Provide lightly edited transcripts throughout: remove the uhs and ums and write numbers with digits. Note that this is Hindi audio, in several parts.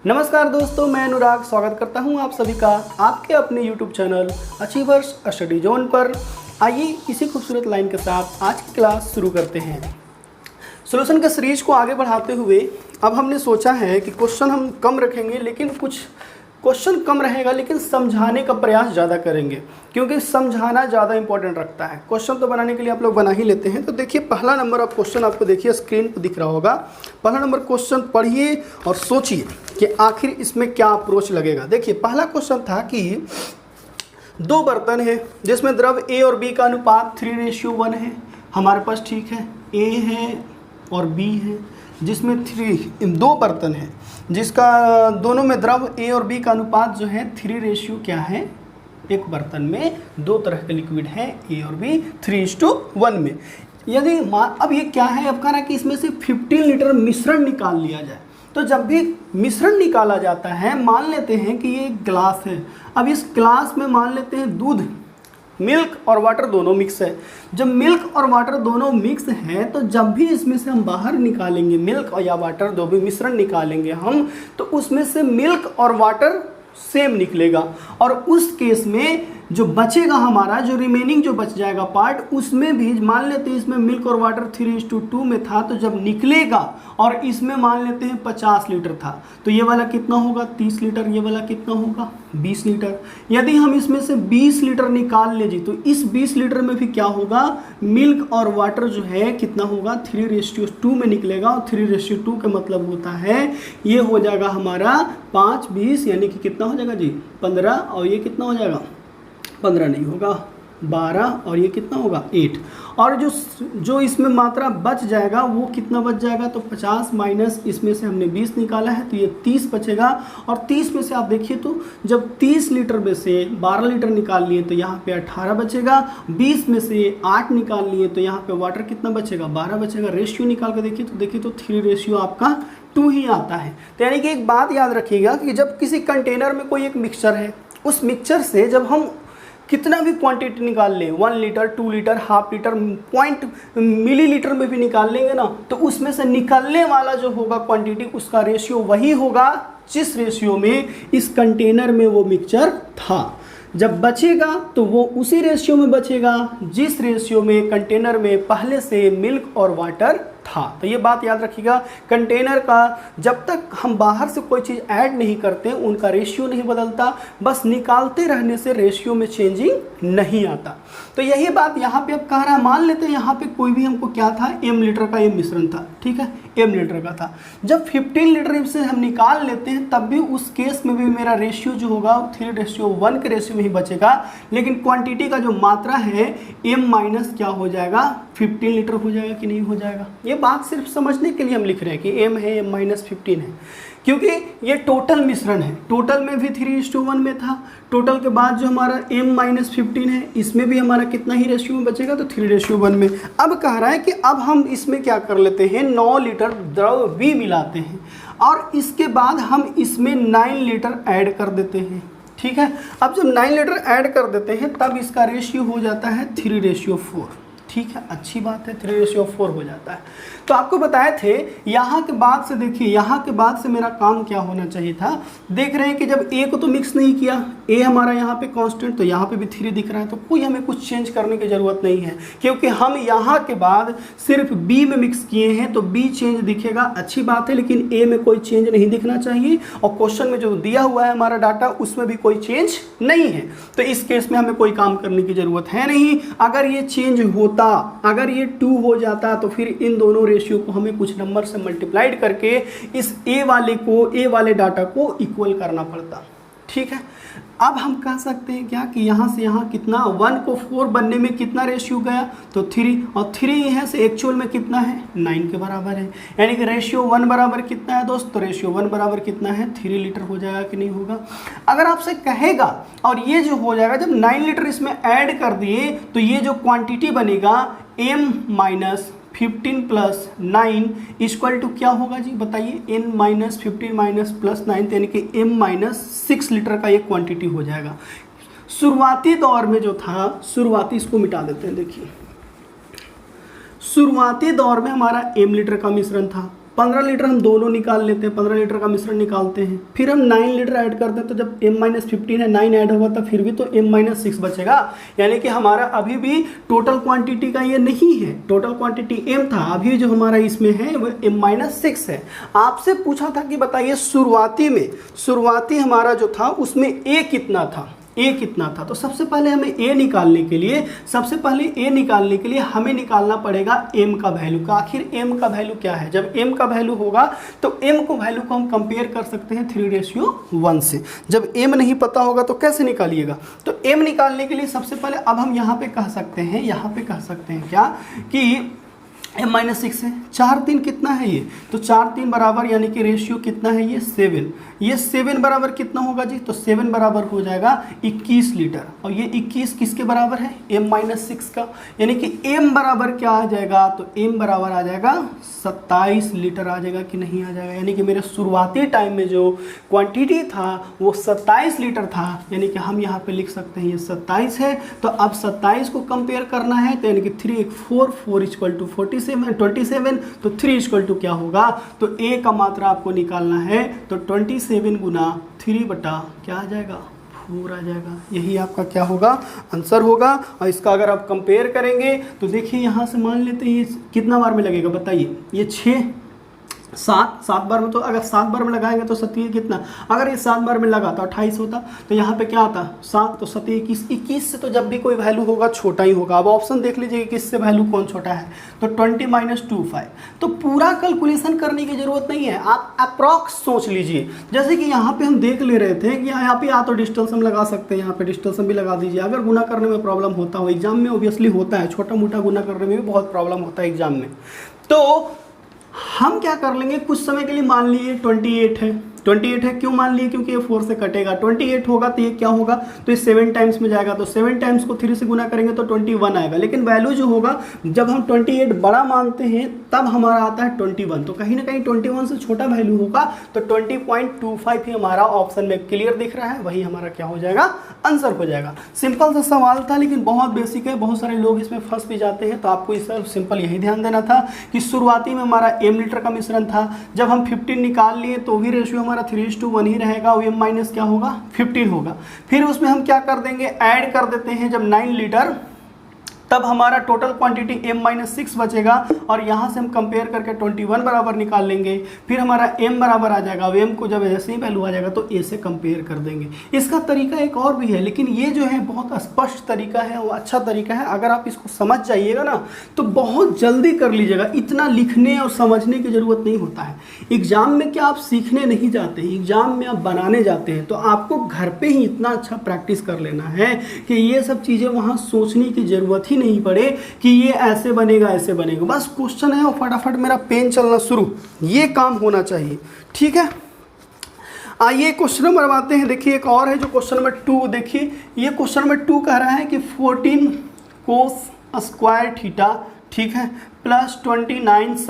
नमस्कार दोस्तों, मैं अनुराग स्वागत करता हूं आप सभी का आपके अपने YouTube channel achievers study zone पर। आइए इसी खूबसूरत लाइन के साथ आज की क्लास शुरू करते हैं। सॉल्यूशन के सीरीज को आगे बढ़ाते हुए अब हमने सोचा है कि क्वेश्चन हम कम रखेंगे, लेकिन कुछ क्वेश्चन कम रहेगा लेकिन समझाने का प्रयास ज़्यादा करेंगे, क्योंकि समझाना ज़्यादा इंपॉर्टेंट रखता है। क्वेश्चन तो बनाने के लिए आप लोग बना ही लेते हैं। तो देखिए पहला नंबर ऑफ क्वेश्चन आपको देखिए स्क्रीन पर दिख रहा होगा। पहला नंबर क्वेश्चन पढ़िए और सोचिए कि आखिर इसमें क्या अप्रोच लगेगा। देखिए पहला क्वेश्चन था कि दो बर्तन है जिसमें द्रव ए और बी का अनुपात 3:1 है हमारे पास, ठीक है। ए है और बी है जिसमें 3, दो बर्तन है जिसका दोनों में द्रव ए और बी का अनुपात जो है 3 क्या है, एक बर्तन में दो तरह के लिक्विड है ए और बी 3:1 में। यदि अब ये क्या है, अब कह रहा है कि इसमें से 15 लीटर मिश्रण निकाल लिया जाए। तो जब भी मिश्रण निकाला जाता है, मान लेते हैं कि ये ग्लास है। अब इस ग्लास में मान लेते हैं दूध, मिल्क और वाटर दोनों मिक्स है। जब मिल्क और वाटर दोनों मिक्स है तो जब भी इसमें से हम बाहर निकालेंगे मिल्क और या वाटर, दो भी मिश्रण निकालेंगे हम, तो उसमें से मिल्क और वाटर सेम निकलेगा। और उस केस में जो बचेगा हमारा, जो रिमेनिंग जो बच जाएगा पार्ट, उसमें भी मान लेते हैं इसमें मिल्क और वाटर 3:2 में था, तो जब निकलेगा और इसमें मान लेते हैं 50 लीटर था, तो ये वाला कितना होगा 30 लीटर, ये वाला कितना होगा 20 लीटर। यदि हम इसमें से 20 लीटर निकाल लीजिए तो इस 20 लीटर में भी क्या होगा, मिल्क और वाटर जो है कितना होगा 3:2 में निकलेगा। और 3:2 का मतलब होता है ये हो जाएगा हमारा 5 20 यानी कि कितना हो जाएगा जी 15, और ये कितना हो जाएगा 15 नहीं होगा 12, और ये कितना होगा 8। और जो इसमें मात्रा बच जाएगा वो कितना बच जाएगा, तो 50 माइनस इसमें से हमने 20 निकाला है तो ये 30 बचेगा। और 30 में से आप देखिए तो जब 30 लीटर में से 12 लीटर निकाल लिए तो यहाँ पे 18 बचेगा। 20 में से 8 निकाल लिए तो यहाँ पे वाटर कितना बचेगा 12 बचेगा। रेशियो निकाल कर देखिए तो 3 आपका 2 ही आता है। तो यानी कि एक बात याद रखिएगा कि जब किसी कंटेनर में कोई एक मिक्सचर है, उस मिक्सचर से जब हम कितना भी क्वांटिटी निकाल लें, 1 litre 2 litre half litre point millilitre में भी निकाल लेंगे ना, तो उसमें से निकलने वाला जो होगा क्वांटिटी, उसका रेशियो वही होगा जिस रेशियो में इस कंटेनर में वो मिक्सचर था। जब बचेगा तो वो उसी रेशियो में बचेगा जिस रेशियो में कंटेनर में पहले से मिल्क और वाटर था। तो ये बात याद रखिएगा, कंटेनर का जब तक हम बाहर से कोई चीज़ ऐड नहीं करते उनका रेशियो नहीं बदलता, बस निकालते रहने से रेशियो में चेंजिंग नहीं आता। तो यही बात यहाँ पे अब कह रहा है। मान लेते हैं यहाँ पे कोई भी हमको क्या था, m लीटर का ये मिश्रण था, ठीक है, m लीटर का था। जब 15 लीटर से हम निकाल लेते हैं तब भी उस केस में भी मेरा रेशियो जो होगा 3:1 के रेशियो में ही बचेगा, लेकिन क्वांटिटी का जो मात्रा है m माइनस क्या हो जाएगा 15 लीटर हो जाएगा कि नहीं हो जाएगा। ये बात सिर्फ समझने के लिए हम लिख रहे हैं कि m है, m माइनस 15 है, क्योंकि ये टोटल मिश्रण है। टोटल में भी 3:1 में था, टोटल के बाद जो हमारा m माइनस 15 है इसमें भी हमारा कितना ही रेशियो में बचेगा, तो 3:1 में। अब कह रहा है कि अब हम इसमें क्या कर लेते हैं, 9 लीटर द्रव B मिलाते हैं और इसके बाद हम इसमें 9 लीटर ऐड कर देते हैं, ठीक है। अब जब 9 लीटर ऐड कर देते हैं तब इसका रेशियो हो जाता है 3:4, ठीक है, अच्छी बात है, 3:4 हो जाता है। तो आपको बताए थे यहाँ के बाद से, देखिए यहाँ के बाद से मेरा काम क्या होना चाहिए था। देख रहे हैं कि जब ए को तो मिक्स नहीं किया, ए हमारा यहाँ पे कांस्टेंट, तो यहाँ पे भी 3 दिख रहा है, तो कोई हमें कुछ चेंज करने की ज़रूरत नहीं है, क्योंकि हम यहाँ के बाद सिर्फ बी में मिक्स किए हैं तो बी चेंज दिखेगा, अच्छी बात है, लेकिन ए में कोई चेंज नहीं दिखना चाहिए। और क्वेश्चन में जो दिया हुआ है हमारा डाटा उसमें भी कोई चेंज नहीं है, तो इस केस में हमें कोई काम करने की ज़रूरत है नहीं। अगर ये चेंज होता, अगर ये 2 हो जाता तो फिर इन दोनों रेशियो को हमें कुछ नंबर से मल्टीप्लाइड करके इस ए वाले डाटा को इक्वल करना पड़ता, ठीक है। अब हम कह सकते हैं क्या कि यहाँ से यहाँ कितना 1 को 4 बनने में कितना रेशियो गया, तो 3, और 3 यहाँ से एक्चुअल में कितना है 9 के बराबर है। यानी कि रेशियो 1 बराबर कितना है दोस्त, तो रेशियो 1 बराबर कितना है 3 लीटर हो जाएगा कि नहीं होगा। अगर आपसे कहेगा और ये जो हो जाएगा, जब 9 लीटर इसमें ऐड कर दिए तो ये जो क्वांटिटी बनेगा m minus 15 plus 9 equal to क्या होगा जी बताइए, n माइनस 15 माइनस प्लस 9, यानी कि m माइनस 6 लीटर का ये क्वांटिटी हो जाएगा। शुरुआती दौर में जो था, शुरुआती, इसको मिटा देते हैं, देखिए शुरुआती दौर में हमारा m लीटर का मिश्रण था, 15 लीटर हम दोनों निकाल लेते हैं, 15 लीटर का मिश्रण निकालते हैं, फिर हम 9 लीटर ऐड करते हैं, तो जब m-15 है 9 ऐड होगा तो फिर भी तो m-6 बचेगा, यानी कि हमारा अभी भी टोटल क्वांटिटी का ये नहीं है, टोटल क्वांटिटी m था, अभी जो हमारा इसमें है वो m-6 है। आपसे पूछा था कि बताइए शुरुआती हमारा जो था उसमें a कितना था, ए कितना था। तो सबसे पहले ए निकालने के लिए हमें निकालना पड़ेगा एम का वैल्यू का। आखिर एम का वैल्यू क्या है, जब एम का वैल्यू होगा तो एम को वैल्यू को हम कंपेयर कर सकते हैं 3:1 से। जब एम नहीं पता होगा तो कैसे निकालिएगा, तो एम निकालने के लिए सबसे पहले अब हम यहाँ पे कह सकते हैं क्या कि m-6 है, 4 3 कितना है ये, तो 4 3 बराबर यानी कि रेशियो कितना है ये 7, ये 7 बराबर कितना होगा जी, तो 7 बराबर हो जाएगा 21 लीटर, और ये 21 किसके बराबर है, m-6 का, यानी कि m बराबर क्या आ जाएगा, तो m बराबर आ जाएगा 27 लीटर आ जाएगा कि नहीं आ जाएगा, यानी कि मेरे शुरुआती टाइम में जो क्वांटिटी था वो 27 लीटर था, यानी कि हम यहाँ पे लिख सकते हैं ये 27 है। तो अब 27 को कंपेयर करना है, तो यानी कि 3 1 4 4 इक्वल टू 27, तो 3 इक्वल टू क्या होगा, तो a का मात्रा आपको निकालना है, तो 27 गुना 3 बटा क्या आ जाएगा, 4 आ जाएगा। यही आपका क्या होगा, आंसर होगा। और इसका अगर आप कंपेयर करेंगे तो देखिए यहाँ से मान लेते हैं ये कितना बार में लगेगा, बताइए, ये 7 बार में, तो अगर 7 बार में लगाएंगे तो 7 कितना, अगर ये 7 बार में लगा तो 28 होता, तो यहाँ पे क्या आता 7, तो 7 21 से तो जब भी कोई वैल्यू होगा छोटा ही होगा। अब ऑप्शन देख लीजिए कि किससे वैल्यू कौन छोटा है, तो 20 - 25। तो पूरा कैलकुलेशन करने की जरूरत नहीं है, आप अप्रॉक्स सोच लीजिए। जैसे कि यहाँ पे हम देख ले रहे थे कि यहाँ पे या तो डिजिटल सम लगा सकते हैं, यहाँ पे डिजिटल सम भी लगा दीजिए। अगर गुना करने में प्रॉब्लम होता हो, एग्जाम में ओबियसली होता है, छोटा मोटा गुना करने में भी बहुत प्रॉब्लम होता है एग्जाम में, तो हम क्या कर लेंगे, कुछ समय के लिए मान लिए 28 है, 28 है, क्यों मान लिए, क्योंकि ये 4 से कटेगा, 28 होगा तो ये क्या होगा, तो ये 7 टाइम्स में जाएगा, तो 7 टाइम्स को 3 से गुना करेंगे तो 21 आएगा। लेकिन वैल्यू जो होगा, जब हम 28 बड़ा मानते हैं तब हमारा आता है 21, तो कहीं ना कहीं 21 से छोटा वैल्यू होगा, तो 20.25 ही हमारा ऑप्शन में क्लियर दिख रहा है, वही हमारा क्या हो जाएगा, आंसर हो जाएगा। सिंपल सा सवाल था लेकिन बहुत बेसिक है, बहुत सारे लोग इसमें फंस भी जाते हैं, तो आपको इस सिंपल यही ध्यान देना था कि शुरुआती में हमारा m लीटर का मिश्रण था, जब हम 15 निकाल लिए तो भी रेशियो हमारा 3:1 ही रहेगा, m माइनस क्या होगा 15 होगा। फिर उसमें हम क्या कर देंगे, ऐड कर देते हैं जब 9 लीटर, तब हमारा टोटल क्वांटिटी m-6 बचेगा, और यहाँ से हम कंपेयर करके 21 बराबर निकाल लेंगे। फिर हमारा m बराबर आ जाएगा, अब m को जब ऐसे ही वैल्यू आ जाएगा तो a से कंपेयर कर देंगे। इसका तरीका एक और भी है, लेकिन ये जो है बहुत स्पष्ट तरीका है, वो अच्छा तरीका है। अगर आप इसको समझ जाइएगा ना तो बहुत जल्दी कर लीजिएगा, इतना लिखने और समझने की ज़रूरत नहीं होता है। एग्जाम में क्या आप सीखने नहीं जाते हैं, एग्जाम में आप बनाने जाते हैं, तो आपको घर पर ही इतना अच्छा प्रैक्टिस कर लेना है कि ये सब चीज़ें वहाँ सोचने की ज़रूरत ही नहीं पड़े कि ये ऐसे बनेगा ऐसे बनेगा, बस क्वेश्चन है और फटाफट मेरा पेन चलना शुरू, ये काम होना चाहिए, ठीक है। आइए क्वेश्चन नंबर आते हैं। देखिए एक और है जो क्वेश्चन नंबर 2, देखिए ये क्वेश्चन नंबर 2 कह रहा है कि 14 कोस स्क्वायर थीटा, ठीक है, plus 29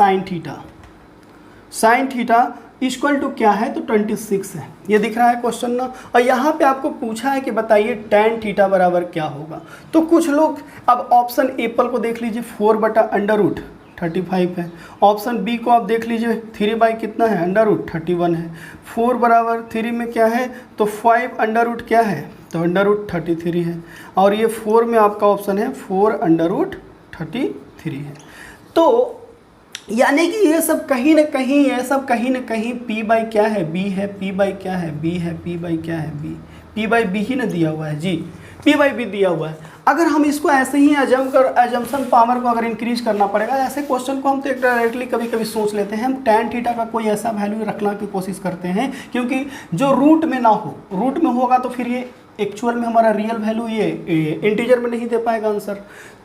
sine theta equal to क्या है, तो 26 है, ये दिख रहा है क्वेश्चन ना। और यहाँ पे आपको पूछा है कि बताइए tan थीटा बराबर क्या होगा। तो कुछ लोग, अब ऑप्शन एप्पल को देख लीजिए 4/√35 है, ऑप्शन बी को आप देख लीजिए 3 कितना है, √31 है, 4 बराबर 3 में क्या है, तो 5 क्या है, तो √33 है, और ये 4 में आपका ऑप्शन है 4√33 है। तो यानी कि ये सब कहीं ना कहीं p बाई क्या है, b है, p बाई क्या है, b है, p बाई क्या है, p बाई b ही ना दिया हुआ है जी, p बाई b दिया हुआ है। अगर हम इसको ऐसे ही एजम्पशन पावर को अगर इंक्रीज करना पड़ेगा, ऐसे क्वेश्चन को हम तो डायरेक्टली कभी कभी सोच लेते हैं, हम tan थीटा का कोई ऐसा वैल्यू रखने की कोशिश करते हैं, क्योंकि जो रूट में ना हो, रूट में होगा तो फिर ये एक्चुअल में हमारा रियल वैल्यू ये इंटीजर में नहीं दे पाएगा आंसर,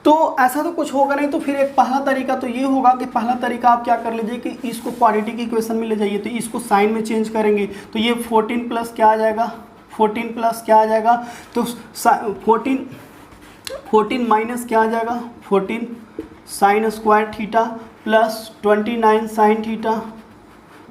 तो ऐसा तो कुछ होगा नहीं। तो फिर एक पहला तरीका तो ये होगा कि पहला तरीका आप क्या कर लीजिए कि इसको क्वाड्रेटिक की इक्वेशन में ले जाइए, तो इसको साइन में चेंज करेंगे, तो ये 14 प्लस क्या आ जाएगा, 14 प्लस क्या आ जाएगा, तो 14 माइनस क्या आ जाएगा, 14 sine square theta plus 29 sine theta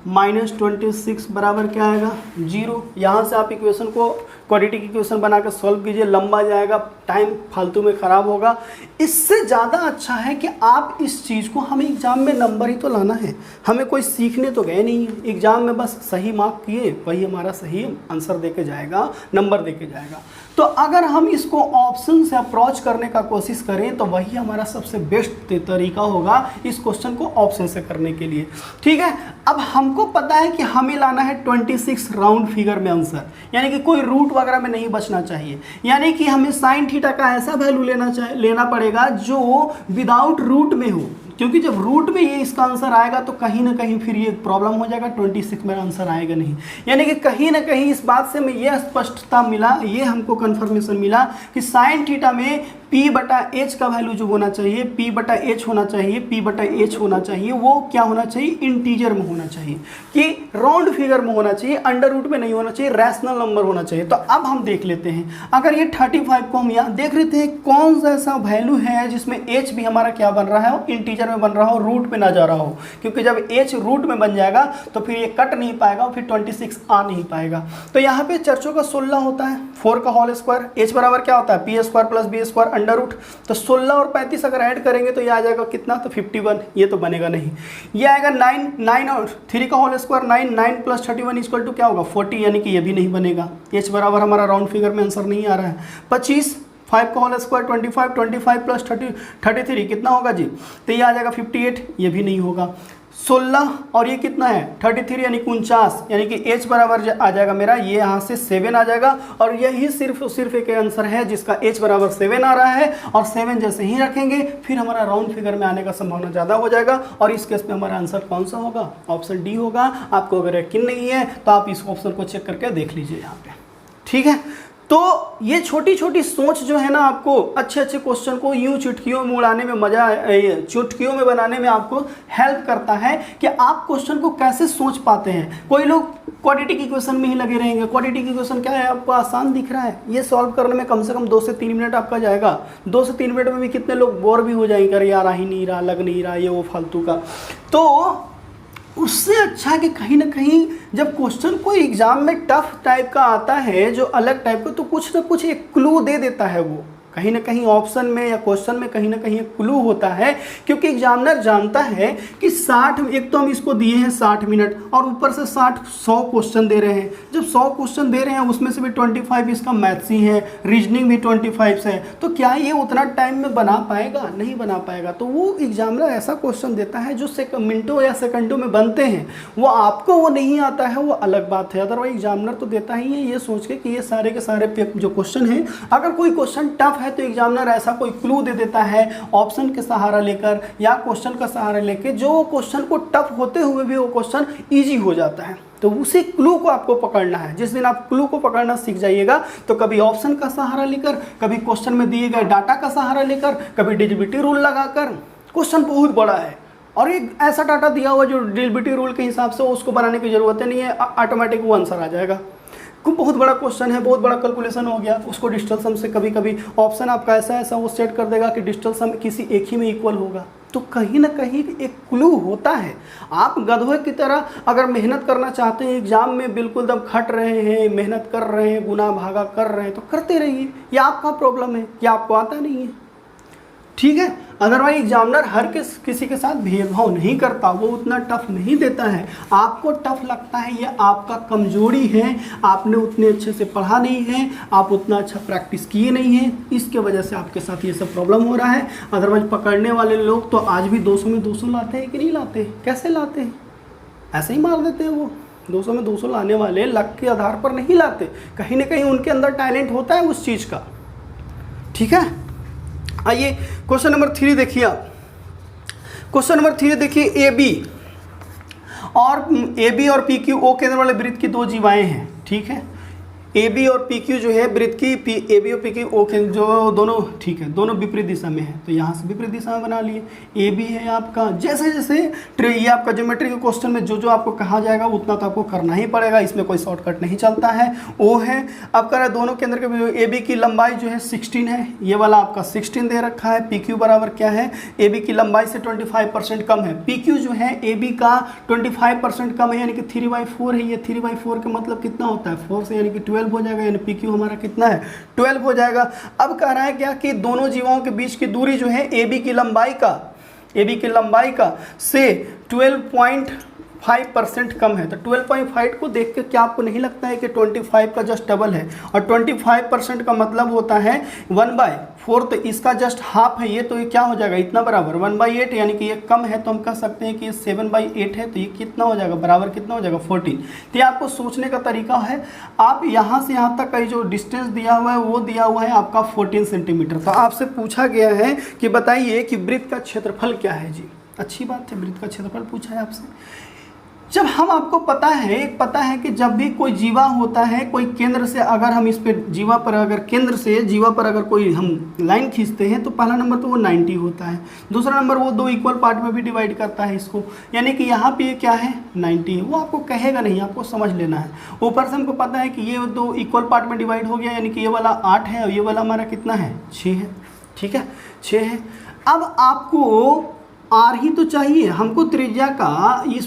-26 बराबर क्या आएगा 0। यहाँ से आप इक्वेशन को क्वाड्रेटिक इक्वेशन बना कर सॉल्व कीजिए, लंबा जाएगा, टाइम फालतू में ख़राब होगा। इससे ज़्यादा अच्छा है कि आप इस चीज़ को, हमें एग्ज़ाम में नंबर ही तो लाना है, हमें कोई सीखने तो गए नहीं है एग्ज़ाम में, बस सही मार्क किए वही हमारा सही आंसर दे के जाएगा, नंबर दे के जाएगा। तो अगर हम इसको ऑप्शन से अप्रोच करने का कोशिश करें तो वही हमारा सबसे बेस्ट तरीका होगा इस क्वेश्चन को ऑप्शन से करने के लिए। ठीक है, अब हमको पता है कि हमें लाना है 26 राउंड फिगर में आंसर, यानी कि कोई रूट वगैरह में नहीं बचना चाहिए, यानी कि हमें साइन थीटा का ऐसा वैल्यू लेना पड़ेगा जो विदाउट रूट में हो, क्योंकि जब रूट में ये इसका आंसर आएगा तो कहीं ना कहीं फिर ये प्रॉब्लम हो जाएगा, 26 मेरा आंसर आएगा नहीं। यानी कि कहीं ना कहीं इस बात से हमें यह स्पष्टता मिला, ये हमको कंफर्मेशन मिला कि साइन थीटा में P/H का वैल्यू जो होना चाहिए, P/H होना चाहिए, P/H होना चाहिए, वो क्या होना चाहिए, इंटीजर में होना चाहिए, कि राउंड फिगर में होना चाहिए, अंडर रूट में नहीं होना चाहिए, रैशनल नंबर होना चाहिए। तो अब हम देख लेते हैं, अगर ये 35 को हम यहाँ देख लेते हैं कौन सा ऐसा वैल्यू है जिसमें H भी हमारा क्या बन रहा है, इंटीजर में बन रहा हो, रूट में ना जा रहा हो, क्योंकि जब H रूट में बन जाएगा तो फिर ये कट नहीं पाएगा, फिर 26 आ नहीं पाएगा। तो यहाँ पे चर्चों का 16 होता है, 4 का होल स्क्वायर, H बराबर क्या होता है, P² + B² अंडर रूट, तो 16 और 35 अगर ऐड करेंगे तो ये आ जाएगा कितना, तो 51, ये तो बनेगा नहीं। ये आएगा 9 और 3 का होल स्क्वायर 9 + 31 = क्या होगा 40, यानी कि ये भी नहीं बनेगा। H बराबर हमारा राउंड फिगर में आंसर नहीं आ रहा है। 25, 5 का होल स्क्वायर 25 + 33 कितना होगा जी, तो ये आ जाएगा 58, ये भी नहीं होगा। 16 और ये कितना है 33 यानी 49, यानी कि H बराबर आ जाएगा मेरा, ये यहाँ से 7 आ जाएगा, और यही सिर्फ एक आंसर है जिसका H बराबर 7 आ रहा है, और 7 जैसे ही रखेंगे फिर हमारा राउंड फिगर में आने का संभावना ज़्यादा हो जाएगा, और इस केस में हमारा आंसर कौन सा होगा, ऑप्शन डी होगा। आपको अगर यकीन नहीं है तो आप इस ऑप्शन को चेक करके देख लीजिए यहाँ पे। ठीक है, तो ये छोटी छोटी सोच जो है ना, आपको अच्छे क्वेश्चन को यूं चुटकियों में उड़ाने में चुटकियों में बनाने में आपको हेल्प करता है कि आप क्वेश्चन को कैसे सोच पाते हैं। कोई लोग क्वाड्रेटिक इक्वेशन में ही लगे रहेंगे, क्वाड्रेटिक इक्वेशन क्या है, आपको आसान दिख रहा है, ये सॉल्व करने में कम से कम 2 से 3 मिनट आपका जाएगा। 2 से 3 मिनट में भी कितने लोग बोर भी हो जाएंगे, अरे यार आ ही नहीं रहा, लग नहीं रहा, ये वो फालतू का। तो उससे अच्छा है कि कहीं ना कहीं जब क्वेश्चन कोई एग्जाम में टफ टाइप का आता है, जो अलग टाइप का, तो कुछ ना कुछ एक क्लू दे देता है, वो कहीं ना कहीं ऑप्शन में या क्वेश्चन में कहीं ना कहीं एक क्लू होता है, क्योंकि एग्जामिनर जानता है कि 60, एक तो हम इसको दिए हैं 60 मिनट और ऊपर से 100 क्वेश्चन दे रहे हैं। जब 100 क्वेश्चन दे रहे हैं उसमें से भी 25 इसका मैथ्स ही है, रीजनिंग भी 25 से है, तो क्या ये उतना टाइम में बना पाएगा, नहीं बना पाएगा। तो वो एग्जामिनर ऐसा क्वेश्चन देता है जो मिनटों या सेकंडों में बनते हैं, वो आपको वो नहीं आता है, वो अलग बात है। अदरवाइज एग्जामिनर तो देता ही है ये सोच के कि ये सारे के सारे जो क्वेश्चन हैं, अगर कोई क्वेश्चन टफ तो एग्जामिनर ऐसा कोई क्लू दे देता है ऑप्शन के सहारा लेकर या क्वेश्चन का सहारा लेकर, जो क्वेश्चन को टफ होते हुए भी वो क्वेश्चन इजी हो जाता है। तो उसी क्लू को आपको पकड़ना है। जिस दिन आप क्लू को पकड़ना सीख जाइएगा तो कभी ऑप्शन का सहारा लेकर, कभी क्वेश्चन में दिए गए डाटा का सहारा लेकर, कभी डिविजिबिलिटी रूल लगाकर, क्वेश्चन बहुत बड़ा है और एक ऐसा डाटा दिया हुआ जो डिविजिबिलिटी रूल के हिसाब से उसको बनाने की जरूरत नहीं है, ऑटोमेटिक वो आंसर आ जाएगा। बहुत बड़ा क्वेश्चन है, बहुत बड़ा कैलकुलेशन हो गया, उसको डिजिटल सम से कभी कभी ऑप्शन आपका ऐसा वो सेट कर देगा कि डिजिटल सम किसी एक ही में इक्वल होगा। तो कहीं ना कहीं एक क्लू होता है। आप गधों की तरह अगर मेहनत करना चाहते हैं, एग्जाम में बिल्कुल दम खट रहे हैं, मेहनत कर रहे हैं, गुना भागा कर रहे हैं, तो करते रहिए। ये आपका प्रॉब्लम है कि आपको आता नहीं है, ठीक है। अदरवाइज एग्जामिनर हर किसी के साथ भेदभाव नहीं करता, वो उतना टफ नहीं देता है। आपको टफ लगता है, ये आपका कमजोरी है, आपने उतने अच्छे से पढ़ा नहीं है, आप उतना अच्छा प्रैक्टिस किए नहीं हैं, इसके वजह से आपके साथ ये सब प्रॉब्लम हो रहा है। अदरवाइज पकड़ने वाले लोग तो आज भी 200 में 200 लाते हैं कि नहीं लाते? कैसे लाते हैं? ऐसे ही मार देते हैं। वो 200 में 200 लाने वाले लक के आधार पर नहीं लाते, कहीं ना कहीं उनके अंदर टैलेंट होता है उस चीज़ का, ठीक है। आइए क्वेश्चन नंबर 3 देखिए आप। क्वेश्चन नंबर 3 देखिए, ए बी और PQ, ओ केंद्र वाले वृत्त की 2 जीवाएं हैं, ठीक है। ए बी और पी क्यू जो है वृत्त की ए बी और पी क्यू ओके जो दोनों ठीक है, दोनों विपरीत दिशा में है, तो यहाँ से विपरीत दिशा में बना लिए। ए बी है आपका, जैसे जैसे ये आपका ज्योमेट्री के क्वेश्चन में जो जो आपको कहा जाएगा उतना तो आपको करना ही पड़ेगा, इसमें कोई शॉर्टकट नहीं चलता है। ओ है, अब करें दोनों केंद्र के ए बी की लंबाई जो है 16 है, ये वाला आपका 16 दे रखा है। पी क्यू बराबर क्या है, ए बी की लंबाई से 25% कम है। पी क्यू जो है ए बी का 25% कम है, यानी कि 3/4 है। ये 3/4 का मतलब कितना होता है, 4 से यानी कि 12 हो जाएगा, यानी पी क्यू हमारा कितना है 12 हो जाएगा। अब कह रहा है क्या कि दोनों जीवों के बीच की दूरी जो है ए बी की लंबाई का से 12.5% कम है। तो 12.5 को देख के क्या आपको नहीं लगता है कि 25 का जस्ट डबल है, और 25% का मतलब होता है 1/4, तो इसका जस्ट हाफ है ये, तो ये क्या हो जाएगा इतना बराबर 1/8, यानी कि ये कम है तो हम कह सकते हैं कि ये 7/8 है, तो ये कितना हो जाएगा बराबर कितना हो जाएगा 14। तो ये आपको सोचने का तरीका है। आप यहाँ से यहाँ तक का जो डिस्टेंस दिया हुआ है वो दिया हुआ है आपका 14 सेंटीमीटर। तो आपसे पूछा गया है कि बताइए कि वृत्त का क्षेत्रफल क्या है जी। अच्छी बात है, वृत्त का क्षेत्रफल पूछा है आपसे। जब हम आपको पता है कि जब भी कोई जीवा होता है, कोई केंद्र से अगर हम इस पे जीवा पर अगर केंद्र से जीवा पर अगर कोई हम लाइन खींचते हैं तो पहला नंबर तो वो 90 होता है, दूसरा नंबर वो 2 इक्वल पार्ट में भी डिवाइड करता है इसको, यानी कि यहाँ पे ये क्या है 90 है। वो आपको कहेगा नहीं, आपको समझ लेना है। ऊपर से हमको पता है कि ये 2 इक्वल पार्ट में डिवाइड हो गया, यानी कि ये वाला 8 है और ये वाला हमारा कितना है 6 है, ठीक है 6 है। अब आपको आर ही तो चाहिए, हमको त्रिज्या का इस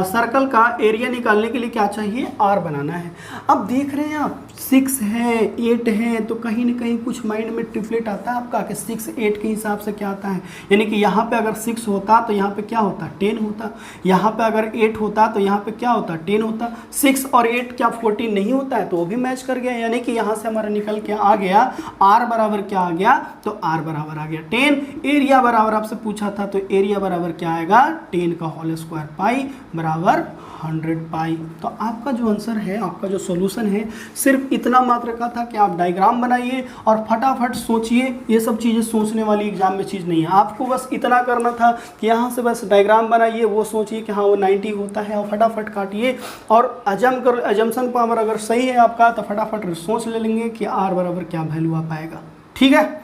सर्कल का एरिया निकालने के लिए क्या चाहिए आर बनाना है। अब देख रहे हैं आप 6 है 8 है, तो कहीं ना कहीं कुछ माइंड में ट्रिपलेट आता है आपका कि 6 8 के हिसाब से क्या आता है, यानी कि यहाँ पे अगर 6 होता तो यहाँ पे क्या होता 10 होता, यहाँ पे अगर 8 होता तो यहाँ पे क्या होता 10 होता। 6 और 8 क्या 14 नहीं होता है, तो वो भी मैच कर गया, यानी कि यहाँ से हमारा निकल के आ गया आर बराबर क्या आ गया, तो आर बराबर आ गया 10। एरिया बराबर आपसे पूछा था, तो एरिया बराबर क्या आएगा 10 का होल स्क्वायर पाई बराबर 100 पाई। तो आपका जो आंसर है, आपका जो सॉल्यूशन है सिर्फ इतना मात्र का था कि आप डायग्राम बनाइए और फटाफट सोचिए। ये सब चीज़ें सोचने वाली एग्जाम में चीज़ नहीं है, आपको बस इतना करना था कि यहाँ से बस डायग्राम बनाइए, वो सोचिए कि हाँ वो 90 होता है और फटाफट काटिए, और अजम्पशन पावर अगर सही है आपका तो फटाफट सोच ले लेंगे कि आर बराबर क्या वैल्यू आ पाएगा। ठीक है,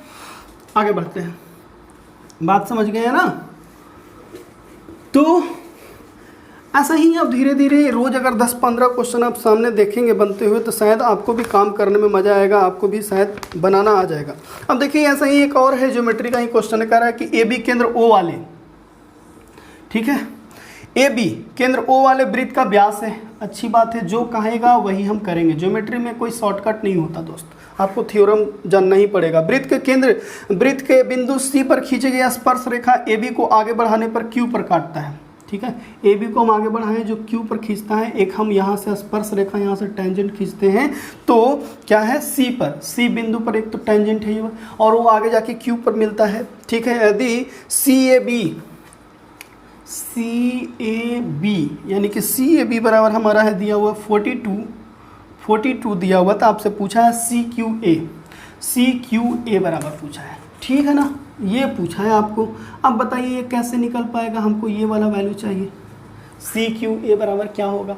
आगे बढ़ते हैं। बात समझ गए ना? तो ऐसा ही अब धीरे धीरे रोज़ अगर 10-15 क्वेश्चन आप सामने देखेंगे बनते हुए तो शायद आपको भी काम करने में मज़ा आएगा, आपको भी शायद बनाना आ जाएगा। अब देखिए ऐसा ही एक और है, ज्योमेट्री का ही क्वेश्चन कह रहा है कि ए बी केंद्र ओ वाले, ठीक है, ए बी केंद्र ओ वाले वृत्त का व्यास है। अच्छी बात है, जो कहेगा वही हम करेंगे, ज्योमेट्री में कोई शॉर्टकट नहीं होता दोस्त, आपको थ्योरम जानना ही पड़ेगा। वृत्त के केंद्र वृत्त के बिंदु सी पर खींची गई स्पर्श रेखा ए बी को आगे बढ़ाने पर क्यू पर काटता है। ठीक है, ए बी को हम आगे बढ़ाएं जो क्यू पर खींचता है, एक हम यहाँ से स्पर्श रेखा यहाँ से टेंजेंट खींचते हैं तो क्या है सी पर, सी बिंदु पर एक तो टेंजेंट है और वो आगे जाके क्यू पर मिलता है। ठीक है, यदि सी ए बी यानी कि सी ए बी बराबर हमारा है दिया हुआ 42 दिया हुआ था, आपसे पूछा है सी क्यू ए बराबर पूछा है। ठीक है ना, ये पूछा है आपको। अब बताइए ये कैसे निकल पाएगा, हमको ये वाला वैल्यू चाहिए, सी क्यू ए बराबर क्या होगा।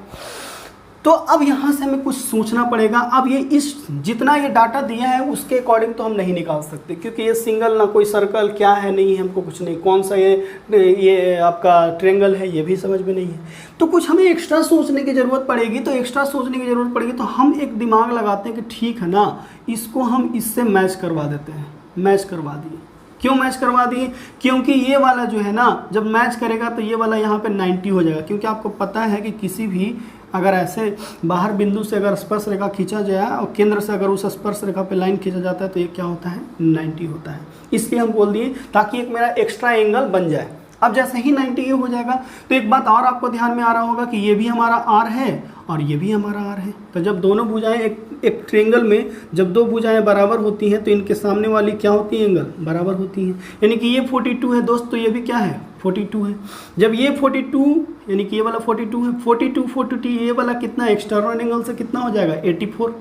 तो अब यहाँ से हमें कुछ सोचना पड़ेगा। अब ये इस जितना ये डाटा दिया है उसके अकॉर्डिंग तो हम नहीं निकाल सकते, क्योंकि ये सिंगल ना कोई सर्कल क्या है नहीं है, हमको कुछ नहीं, कौन सा ये आपका ट्रायंगल है ये भी समझ में नहीं है। तो कुछ हमें एक्स्ट्रा सोचने की ज़रूरत पड़ेगी। तो एक्स्ट्रा सोचने की ज़रूरत पड़ेगी तो हम एक दिमाग लगाते हैं कि ठीक है ना, इसको हम इससे मैच करवा देते हैं। मैच करवा दिए, क्यों मैच करवा दिए, क्योंकि ये वाला जो है ना जब मैच करेगा तो ये वाला यहाँ पे 90 हो जाएगा, क्योंकि आपको पता है कि किसी भी अगर ऐसे बाहर बिंदु से अगर स्पर्श रेखा खींचा जाए और केंद्र से अगर उस स्पर्श रेखा पे लाइन खींचा जाता है तो ये क्या होता है 90 होता है। इसलिए हम बोल दिए ताकि एक मेरा एक्स्ट्रा एंगल बन जाए। अब जैसे ही 90 हो जाएगा तो एक बात और आपको ध्यान में आ रहा होगा कि ये भी हमारा आर है और ये भी हमारा आर है। तो जब दोनों भुजाएं एक ट्रायंगल में जब दो भुजाएं बराबर होती हैं तो इनके सामने वाली क्या होती है, एंगल बराबर होती हैं। यानी कि ये 42 है दोस्त, तो ये भी क्या है 42 है। जब ये 42 यानी कि ये वाला 42 है, 42 ये वाला कितना एक्सटर्नल एंगल से कितना हो जाएगा 84,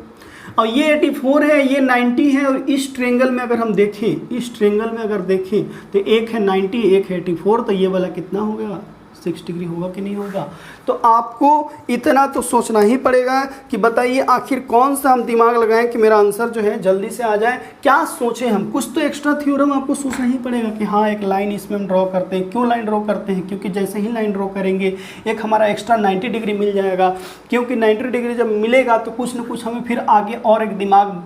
और ये 84 है, ये 90 है। और इस ट्रायंगल में अगर हम देखें, इस ट्रायंगल में अगर देखें तो एक है 90 एक है 84, तो ये वाला कितना हो गया 6 डिग्री होगा कि नहीं होगा। तो आपको इतना तो सोचना ही पड़ेगा कि बताइए आखिर कौन सा हम दिमाग लगाएं कि मेरा आंसर जो है जल्दी से आ जाए। क्या सोचें हम, कुछ तो एक्स्ट्रा थ्योरम आपको सोचना ही पड़ेगा कि हाँ एक लाइन इसमें हम ड्रॉ करते हैं। क्यों लाइन ड्रॉ करते हैं? क्योंकि जैसे ही लाइन ड्रॉ करेंगे एक हमारा एक्स्ट्रा 90 डिग्री मिल जाएगा, क्योंकि 90 डिग्री जब मिलेगा तो कुछ ना कुछ हमें फिर आगे और एक दिमाग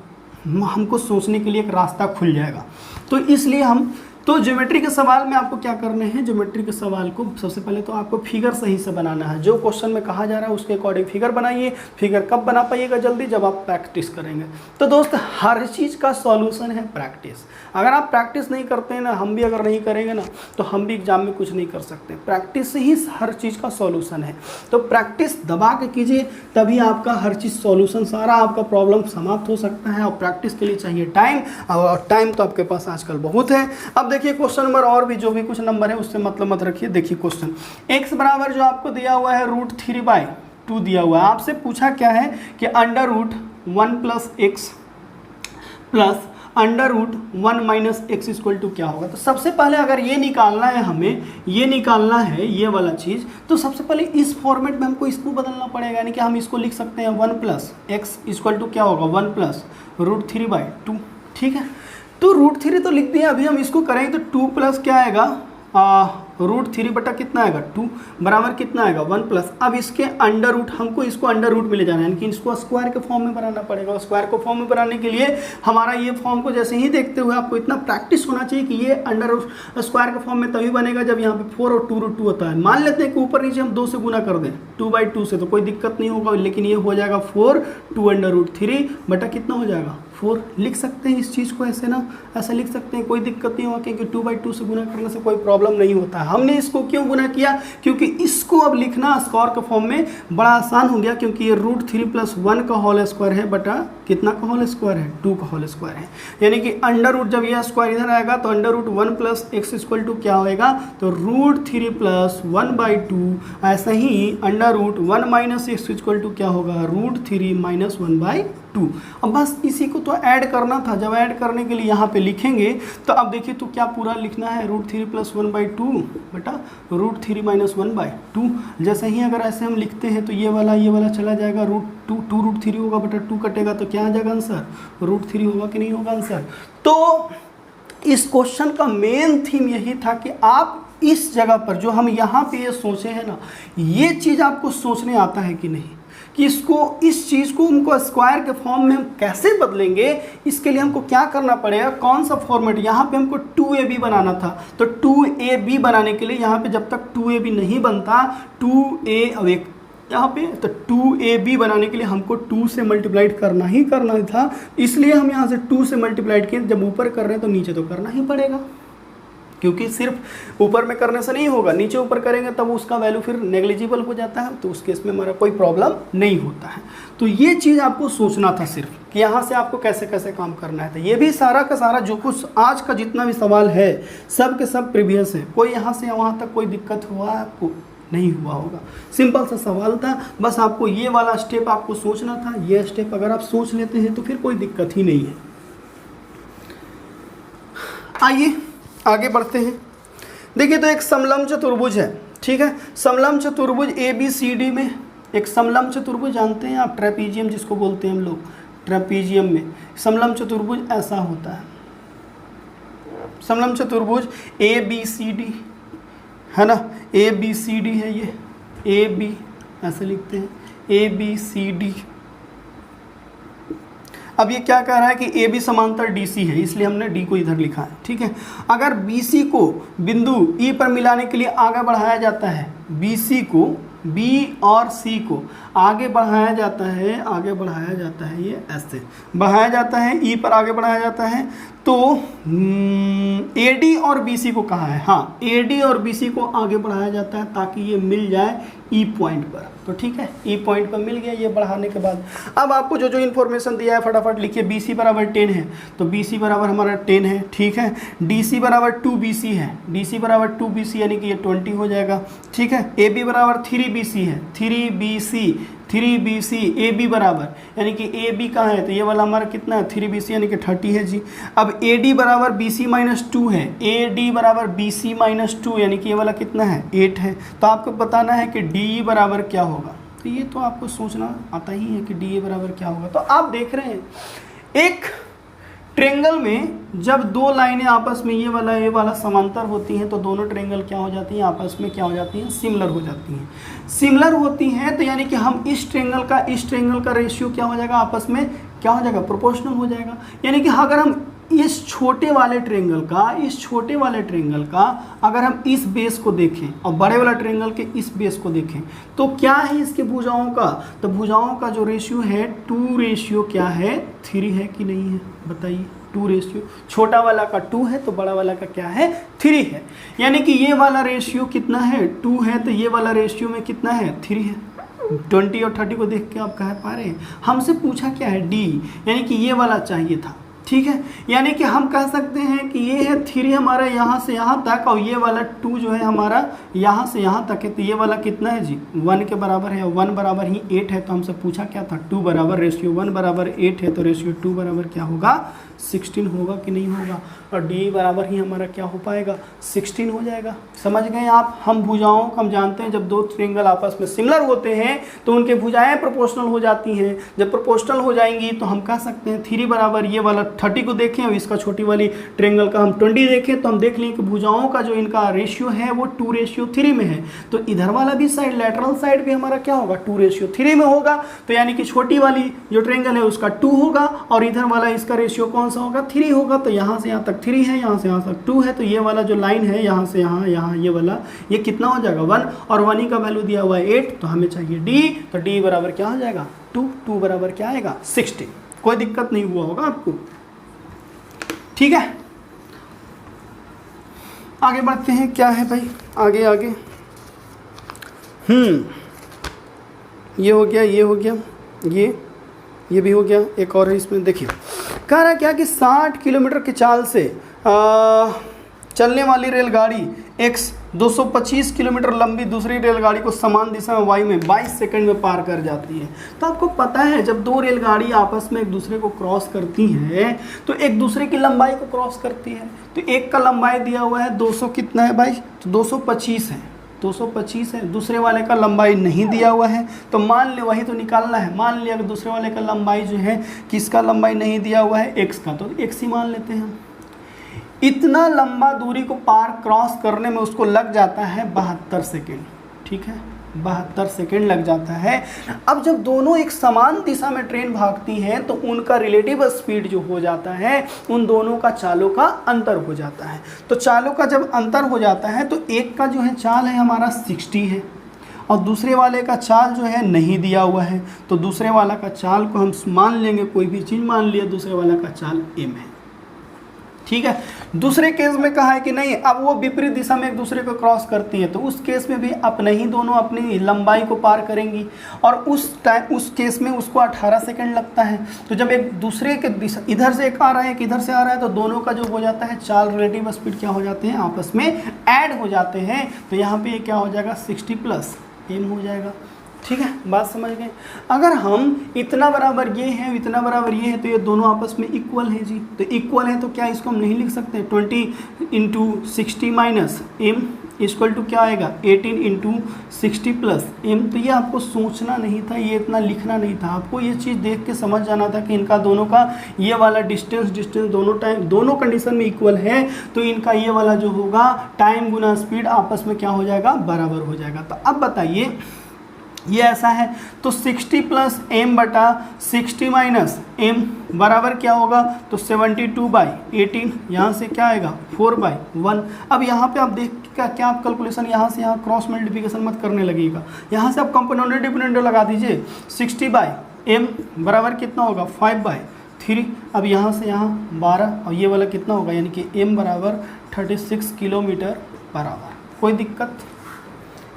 हमको सोचने के लिए एक रास्ता खुल जाएगा। तो इसलिए हम तो ज्योमेट्री के सवाल में आपको क्या करने हैं, ज्योमेट्री के सवाल को सबसे पहले तो आपको फिगर सही से बनाना है। जो क्वेश्चन में कहा जा रहा है उसके अकॉर्डिंग फिगर बनाइए। फिगर कब बना पाइएगा? जल्दी, जब आप प्रैक्टिस करेंगे। तो दोस्त हर चीज़ का सॉल्यूशन है प्रैक्टिस। अगर आप प्रैक्टिस नहीं करते हैं ना, हम भी अगर नहीं करेंगे ना तो हम भी एग्जाम में कुछ नहीं कर सकते। प्रैक्टिस से ही हर चीज़ का सॉल्यूशन है। तो प्रैक्टिस दबा के कीजिए, तभी आपका हर चीज़ सॉल्यूशन, सारा आपका प्रॉब्लम समाप्त हो सकता है। और प्रैक्टिस के लिए चाहिए टाइम, और टाइम तो आपके पास आजकल बहुत है। अब देखिए क्वेश्चन नंबर, और भी जो भी कुछ नंबर है उससे मतलब मत रखिए। देखिए क्वेश्चन x बराबर जो आपको दिया हुआ है √3/2 दिया हुआ है। आपसे पूछा क्या है कि √1 + x प्लस √1 - x = क्या होगा। तो सबसे पहले अगर ये निकालना है, हमें ये निकालना है ये वाला चीज़, तो सबसे पहले इस फॉर्मेट में हमको इसको बदलना पड़ेगा। यानी कि हम इसको लिख सकते हैं 1 + x = क्या होगा, 1 + √3/2। ठीक है, तो √3 तो लिख दिया। अभी हम इसको करेंगे तो 2 + क्या आएगा, √3 बटा कितना आएगा 2 बराबर कितना आएगा 1 +। अब इसके अंडर रूट, हमको इसको अंडर रूट में ले जाना है, यानी कि इसको स्क्वायर के फॉर्म में बनाना पड़ेगा। स्क्वायर को फॉर्म में बनाने के लिए हमारा ये फॉर्म को जैसे ही देखते हुए आपको इतना प्रैक्टिस होना चाहिए कि ये अंडर रूट स्क्वायर के फॉर्म में तभी बनेगा जब यहाँ पे 4 और 2√2 होता है। मान लेते हैं कि ऊपर नीचे हम 2 से गुना कर दें 2/2 से, तो कोई दिक्कत नहीं होगा। लेकिन ये हो जाएगा 4 2 √3 बटा कितना हो जाएगा 4। लिख सकते हैं इस चीज़ को ऐसे ना, ऐसा लिख सकते हैं, कोई दिक्कत नहीं होगा, क्योंकि 2/2 से गुना करने से कोई प्रॉब्लम नहीं होता है। हमने इसको क्यों गुना किया, क्योंकि इसको अब लिखना स्क्वायर के फॉर्म में बड़ा आसान हो गया, क्योंकि ये √3 + 1 का होल स्क्वायर है बटा कितना का होल स्क्वायर है 2 का होल स्क्वायर है। यानी कि अंडर रूट, जब यह स्क्वायर इधर आएगा तो अंडर√1 + x = क्या होएगा, तो √3 + 1/2। ऐसा ही अंडर√1 - x = क्या होगा, √3 - 1/2। अब बस इसी को तो ऐड करना था। जब ऐड करने के लिए यहाँ पे लिखेंगे तो अब देखिए तो क्या पूरा लिखना है, √3 + 1/2 बटा √3 - 1/2। जैसे ही अगर ऐसे हम लिखते हैं तो ये वाला चला जाएगा, √3 होगा बटा 2 कटेगा तो क्या आ जाएगा आंसर, √3 होगा कि नहीं होगा आंसर। तो इस क्वेश्चन का मेन थीम यही था कि आप इस जगह पर जो हम यहाँ पे ये सोचे हैं ना, ये चीज़ आपको सोचने आता है कि नहीं, कि इस चीज़ को हमको स्क्वायर के फॉर्म में हम कैसे बदलेंगे। इसके लिए हमको क्या करना पड़ेगा, कौन सा फॉर्मेट, यहाँ पे हमको 2ab बनाना था। तो 2ab बनाने के लिए यहाँ पे जब तक 2ab नहीं बनता, 2a अब एक यहाँ पे, तो 2ab बनाने के लिए हमको 2 से मल्टीप्लाइड करना ही करना था। इसलिए हम यहाँ से 2 से मल्टीप्लाइड किए। जब ऊपर कर रहे हैं तो नीचे तो करना ही पड़ेगा, क्योंकि सिर्फ ऊपर में करने से नहीं होगा, नीचे ऊपर करेंगे तब उसका वैल्यू फिर नेग्लिजिबल हो जाता है। तो उस केस में हमारा कोई प्रॉब्लम नहीं होता है। तो ये चीज़ आपको सोचना था सिर्फ कि यहाँ से आपको कैसे कैसे काम करना है। तो ये भी सारा का सारा जो कुछ आज का जितना भी सवाल है सब के सब प्रीवियस है। कोई यहाँ से वहाँ तक कोई दिक्कत हुआ आपको नहीं हुआ होगा। सिंपल सा सवाल था, बस आपको ये वाला स्टेप आपको सोचना था। ये स्टेप अगर आप सोच लेते हैं तो फिर कोई दिक्कत ही नहीं है। आइए आगे बढ़ते हैं। देखिए तो एक समलंब चतुर्भुज है, ठीक है। समलंब चतुर्भुज ABCD में एक समलंब चतुर्भुज जानते हैं आप, ट्रेपीजियम जिसको बोलते हैं हम लोग, ट्रेपीजियम में समलंब चतुर्भुज ऐसा होता है। समलंब चतुर्भुज ABCD है ना, ABCD है ये, AB ऐसे लिखते हैं ABCD। अब ये क्या कह रहा है कि AB समांतर DC है, इसलिए हमने D को इधर लिखा है, ठीक है। अगर BC को बिंदु E पर मिलाने के लिए आगे बढ़ाया जाता है, BC को B और C को आगे बढ़ाया जाता है, ये ऐसे बढ़ाया जाता है, E पर आगे बढ़ाया जाता है, तो AD और BC को कहा है, हाँ AD और BC को आगे बढ़ाया जाता है ताकि ये मिल जाए E पॉइंट पर। तो ठीक है, E पॉइंट पर मिल गया ये बढ़ाने के बाद। अब आपको जो जो इन्फॉर्मेशन दिया है फटाफट लिखिए। BC बराबर 10 है, तो BC बराबर हमारा 10 है, ठीक है। DC बराबर 2BC है, DC बराबर 2BC यानी कि ये 20 हो जाएगा, ठीक है। AB बराबर 3BC है, 3BC 3BC AB बराबर, यानी कि AB कहाँ है, तो ये वाला हमारा कितना है 3BC यानी कि 30 है जी। अब AD बराबर BC माइनस 2 है, AD बराबर BC माइनस 2 यानी कि ये वाला कितना है 8 है। तो आपको बताना है कि DE बराबर क्या होगा, तो ये तो आपको सोचना आता ही है कि DE बराबर क्या होगा। तो आप देख रहे हैं एक ट्रेंगल में जब दो लाइनें आपस में ये वाला समांतर होती हैं तो दोनों ट्रेंगल क्या हो जाती हैं, आपस में क्या हो जाती हैं, सिमिलर हो जाती हैं। सिमिलर होती हैं तो यानी कि हम इस ट्रेंगल का रेशियो क्या हो जाएगा, आपस में क्या हो जाएगा, प्रोपोर्शनल हो जाएगा। यानी कि अगर हम इस छोटे वाले ट्रेंगल का अगर हम इस बेस को देखें और बड़े वाला ट्रेंगल के इस बेस को देखें तो क्या है इसके भुजाओं का, तो भुजाओं का जो रेशियो है 2 रेशियो क्या है 3 है कि नहीं है, बताइए। 2 रेशियो, छोटा वाला का 2 है तो बड़ा वाला का क्या है 3 है। यानी कि ये वाला रेशियो कितना है 2 है तो ये वाला रेशियो में कितना है 3 है। 20 और 30 को देख के आप कह पा रहे हैं, हमसे पूछा क्या है D, यानी कि ये वाला चाहिए था, ठीक है। यानी कि हम कह सकते हैं कि ये है 3 हमारा यहाँ से यहाँ तक और ये वाला 2 जो है हमारा यहाँ से यहाँ तक है, तो ये वाला कितना है जी 1 के बराबर है, 1 बराबर ही 8 है। तो हमसे पूछा क्या था 2 बराबर रेशियो 1 बराबर 8 है, तो रेशियो 2 बराबर क्या होगा 16 होगा कि नहीं होगा, और डी बराबर ही हमारा क्या हो पाएगा 16 हो जाएगा। समझ गए आप। हम भुजाओं को हम जानते हैं जब दो ट्रेंगल आपस में सिमिलर होते हैं तो उनके भुजाएं प्रोपोर्शनल हो जाती हैं। जब प्रोपोर्शनल हो जाएंगी तो हम कह सकते हैं 3 बराबर ये वाला 30 को देखें और इसका छोटी वाली ट्रेंगल का हम 20 देखें तो हम देख लें कि भुजाओं का जो इनका रेशियो है वो 2:3 में है। तो इधर वाला भी साइड लैटरल साइड भी हमारा क्या होगा 2:3 में होगा। तो यानी कि छोटी वाली जो ट्रेंगल है उसका 2 होगा और इधर वाला इसका रेशियो कौन सा होगा 3 होगा। तो यहाँ से यहाँ तक 3 है, यहाँ से यहाँ तक 2 है, तो ये वाला जो लाइन है यहाँ से यहाँ यहाँ ये वाला ये कितना हो जाएगा 1 और 1 ही का वैल्यू दिया हुआ है 8। तो हमें चाहिए डी, तो डी बराबर क्या हो जाएगा 2 बराबर क्या आएगा 16। कोई दिक्कत नहीं हुआ होगा आपको, ठीक है। आगे बढ़ते हैं, क्या है भाई आगे आगे। ये हो गया, ये हो गया, ये भी हो गया। एक और है इसमें, देखिए कह रहा है क्या कि 60 किलोमीटर की चाल से चलने वाली रेलगाड़ी एक्स 225 किलोमीटर लंबी दूसरी रेलगाड़ी को समान दिशा में वाई में 22 सेकंड में पार कर जाती है। तो आपको पता है जब दो रेलगाड़ी आपस में एक दूसरे को क्रॉस करती हैं तो एक दूसरे की लंबाई को क्रॉस करती है। तो एक का लंबाई दिया हुआ है 200 कितना है भाई, तो 225 है, 225 है। दूसरे वाले का लंबाई नहीं दिया हुआ है तो मान ले वही तो निकालना है। मान लिया कि दूसरे वाले का लंबाई जो है किसका लंबाई नहीं दिया हुआ है एक्स का, तो एक्स ही मान लेते हैं। इतना लंबा दूरी को पार क्रॉस करने में उसको लग जाता है 72 सेकेंड, ठीक है 72 सेकेंड लग जाता है। अब जब दोनों एक समान दिशा में ट्रेन भागती हैं तो उनका रिलेटिव स्पीड जो हो जाता है उन दोनों का चालों का अंतर हो जाता है। तो चालों का जब अंतर हो जाता है तो एक का जो है चाल है हमारा 60 है और दूसरे वाले का चाल जो है नहीं दिया हुआ है। तो दूसरे वाला का चाल को हम मान लेंगे, कोई भी चीज़ मान लिया, दूसरे वाला का चाल m है, ठीक है। दूसरे केस में कहा है कि नहीं, अब वो विपरीत दिशा में एक दूसरे को क्रॉस करती है तो उस केस में भी अपने ही दोनों अपनी लंबाई को पार करेंगी और उस केस में उसको 18 सेकंड लगता है। तो जब एक दूसरे के दिशा इधर से एक आ रहा है एक इधर से आ रहा है तो दोनों का जो हो जाता है चाल रिलेटिव स्पीड क्या हो जाते हैं आपस में ऐड हो जाते हैं। तो यहाँ पे क्या हो जाएगा 60 प्लस m हो जाएगा, ठीक है। बात समझ गए। अगर हम इतना बराबर ये है इतना बराबर ये है तो ये दोनों आपस में इक्वल है जी। तो इक्वल है तो क्या इसको हम नहीं लिख सकते 20 into 60 minus m equal to क्या आएगा 18 इंटू 60 प्लस m। तो ये आपको सोचना नहीं था, ये इतना लिखना नहीं था, आपको ये चीज़ देख के समझ जाना था कि इनका दोनों का ये वाला डिस्टेंस दोनों कंडीशन में इक्वल है तो इनका ये वाला जो होगा टाइम गुना स्पीड आपस में क्या हो जाएगा बराबर हो जाएगा। तो अब बताइए ये ऐसा है तो 60 प्लस m बटा 60 माइनस m बराबर क्या होगा तो 72/18, यहाँ से क्या आएगा 4/1। अब यहाँ पे आप देख क्या आप कैलकुलेशन यहाँ से यहाँ क्रॉस मल्टीप्लिकेशन मत करने लगेगा, यहाँ से आप कंपोनेंट डिपेंडेंट लगा दीजिए 60/m बराबर कितना होगा 5/3। अब यहाँ से यहाँ 12 और ये वाला कितना होगा यानी कि m बराबर 36 किलोमीटर बराबर। कोई दिक्कत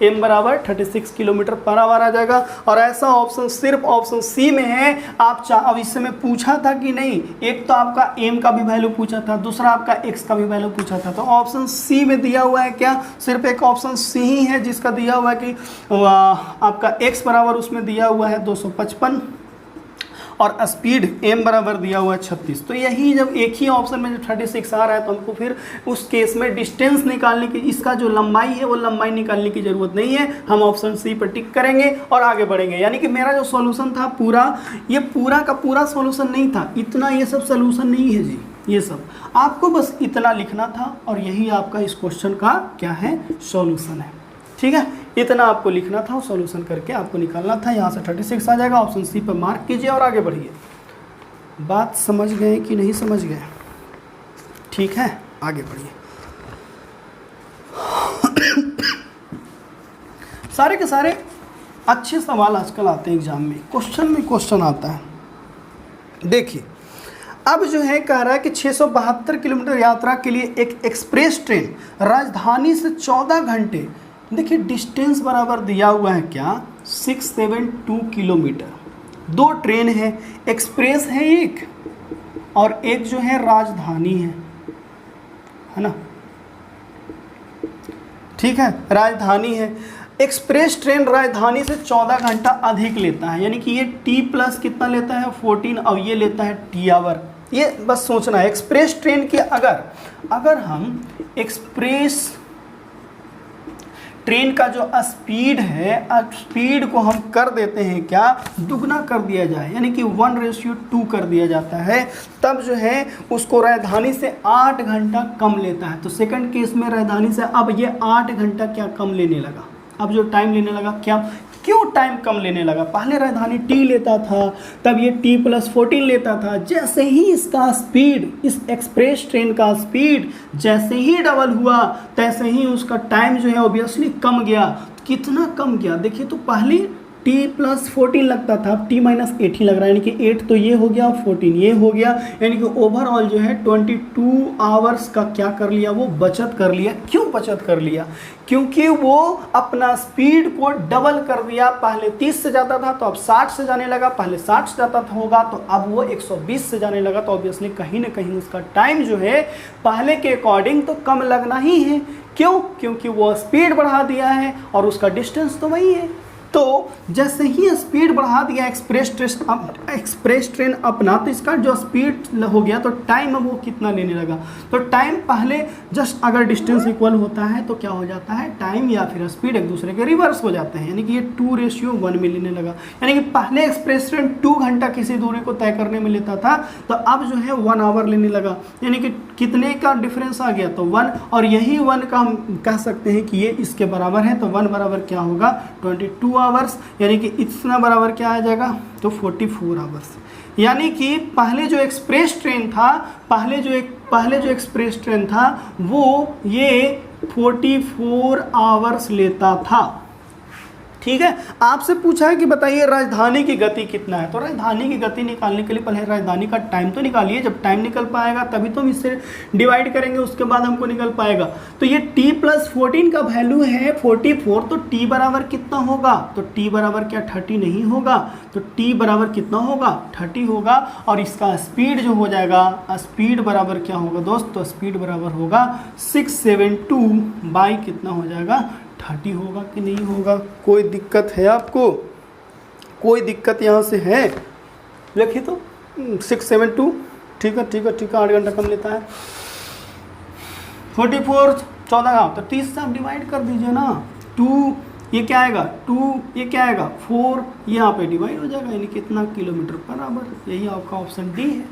m बराबर 36 किलोमीटर पर आवर आ जाएगा। और ऐसा ऑप्शन सिर्फ ऑप्शन सी में है। आप अब इससे मैं पूछा था कि नहीं, एक तो आपका m का भी वैल्यू पूछा था, दूसरा आपका x का भी वैल्यू पूछा था। तो ऑप्शन सी में दिया हुआ है क्या, सिर्फ एक ऑप्शन सी ही है जिसका दिया हुआ है कि आपका x बराबर उसमें दिया हुआ है 255 और स्पीड m बराबर दिया हुआ है 36। तो यही जब एक ही ऑप्शन में जो 36 आ रहा है तो हमको फिर उस केस में डिस्टेंस निकालने की, इसका जो लंबाई है वो लंबाई निकालने की ज़रूरत नहीं है। हम ऑप्शन सी पर टिक करेंगे और आगे बढ़ेंगे। यानी कि मेरा जो सॉल्यूशन था पूरा, ये पूरा का पूरा सॉल्यूशन नहीं था, इतना ये सब सॉल्यूशन नहीं है जी। ये सब आपको बस इतना लिखना था और यही आपका इस क्वेश्चन का क्या है, सॉल्यूशन है। ठीक है, इतना आपको लिखना था और सॉल्यूशन करके आपको निकालना था। यहाँ से 36 आ जाएगा। ऑप्शन सी पर मार्क कीजिए और आगे बढ़िए। बात समझ गए कि नहीं समझ गए? ठीक है, आगे बढ़िए। सारे के सारे अच्छे सवाल आजकल आते हैं एग्जाम में, क्वेश्चन आता है। देखिए अब जो है कह रहा है कि 672 किलोमीटर यात्रा के लिए एक एक्सप्रेस ट्रेन राजधानी से 14 घंटे, देखिए डिस्टेंस बराबर दिया हुआ है क्या, 672 किलोमीटर। दो ट्रेन है, एक्सप्रेस है एक और एक जो है राजधानी है ना। ठीक है, राजधानी है। एक्सप्रेस ट्रेन राजधानी से 14 घंटा अधिक लेता है, यानी कि ये टी प्लस कितना लेता है 14 और ये लेता है टी आवर। ये बस सोचना है एक्सप्रेस ट्रेन की, अगर हम एक्सप्रेस ट्रेन का जो स्पीड है, स्पीड को हम कर देते हैं क्या, दुगना कर दिया जाए, यानी कि 1:2 कर दिया जाता है, तब जो है उसको राजधानी से 8 घंटा कम लेता है। तो सेकंड केस में राजधानी से अब ये 8 घंटा क्या कम लेने लगा। अब जो टाइम लेने लगा, क्यों टाइम कम लेने लगा, पहले राजधानी टी लेता था, तब ये टी प्लस 14 लेता था। जैसे ही इसका स्पीड, इस एक्सप्रेस ट्रेन का स्पीड जैसे ही डबल हुआ, तैसे ही उसका टाइम जो है ऑब्वियसली कम गया। कितना कम गया देखिए, तो पहले टी प्लस 14 लगता था, अब टी माइनस 8 ही लग रहा है, यानी कि 8 तो ये हो गया, 14 ये हो गया, यानी कि ओवरऑल जो है 22 आवर्स का क्या कर लिया, वो बचत कर लिया। क्यों बचत कर लिया, क्योंकि वो अपना स्पीड को डबल कर दिया। पहले 30 से जाता था तो अब 60 से जाने लगा, पहले 60 से जाता था होगा तो अब वो 120 से जाने लगा। तो ऑब्वियसली कहीं ना कहीं उसका टाइम जो है पहले के अकॉर्डिंग तो कम लगना ही है। क्यों, क्योंकि वो स्पीड बढ़ा दिया है और उसका डिस्टेंस तो वही है। तो जैसे ही स्पीड बढ़ा दिया एक्सप्रेस ट्रेन अपना, तो इसका जो स्पीड हो गया तो टाइम अब वो कितना लेने लगा। तो टाइम पहले जस्ट अगर डिस्टेंस इक्वल होता है तो क्या हो जाता है, टाइम या फिर स्पीड एक दूसरे के रिवर्स हो जाते हैं, यानी कि ये 2:1 में लेने लगा। यानी कि पहले एक्सप्रेस ट्रेन 2 घंटा किसी दूरी को तय करने में लेता था, तो अब जो है 1 आवर लेने लगा। यानी कि कितने का डिफरेंस आ गया, तो 1, और यही 1 का हम कह सकते हैं कि ये इसके बराबर है। तो 1 बराबर क्या होगा, 22 आवर्स, यानी कि इतना बराबर क्या आ जाएगा, तो 44 आवर्स। यानी कि पहले जो एक्सप्रेस ट्रेन था, पहले जो एक्सप्रेस ट्रेन था वो ये 44 आवर्स लेता था। ठीक है, आपसे पूछा है कि बताइए राजधानी की गति कितना है। तो राजधानी की गति निकालने के लिए पहले राजधानी का टाइम तो निकालिए। जब टाइम निकल पाएगा तभी तो हम इससे डिवाइड करेंगे, उसके बाद हमको निकल पाएगा। तो ये t प्लस 14 का वैल्यू है 44, तो t बराबर कितना होगा, तो t बराबर क्या 30 नहीं होगा, तो t बराबर कितना होगा 30 होगा। और इसका स्पीड जो हो जाएगा, स्पीड बराबर क्या होगा दोस्त, तो स्पीड बराबर होगा 672 बाई कितना हो जाएगा 30 होगा कि नहीं होगा। कोई दिक्कत है आपको, कोई दिक्कत यहाँ से है, देखिए तो 672, ठीक है 8 घंटा कम लेता है। 44 14 तो 30 से आप डिवाइड कर दीजिए ना, 2 ये क्या आएगा, 2 ये क्या आएगा 4, यहाँ पे डिवाइड हो जाएगा, यानी कितना किलोमीटर पर आवर। यही आपका ऑप्शन डी है।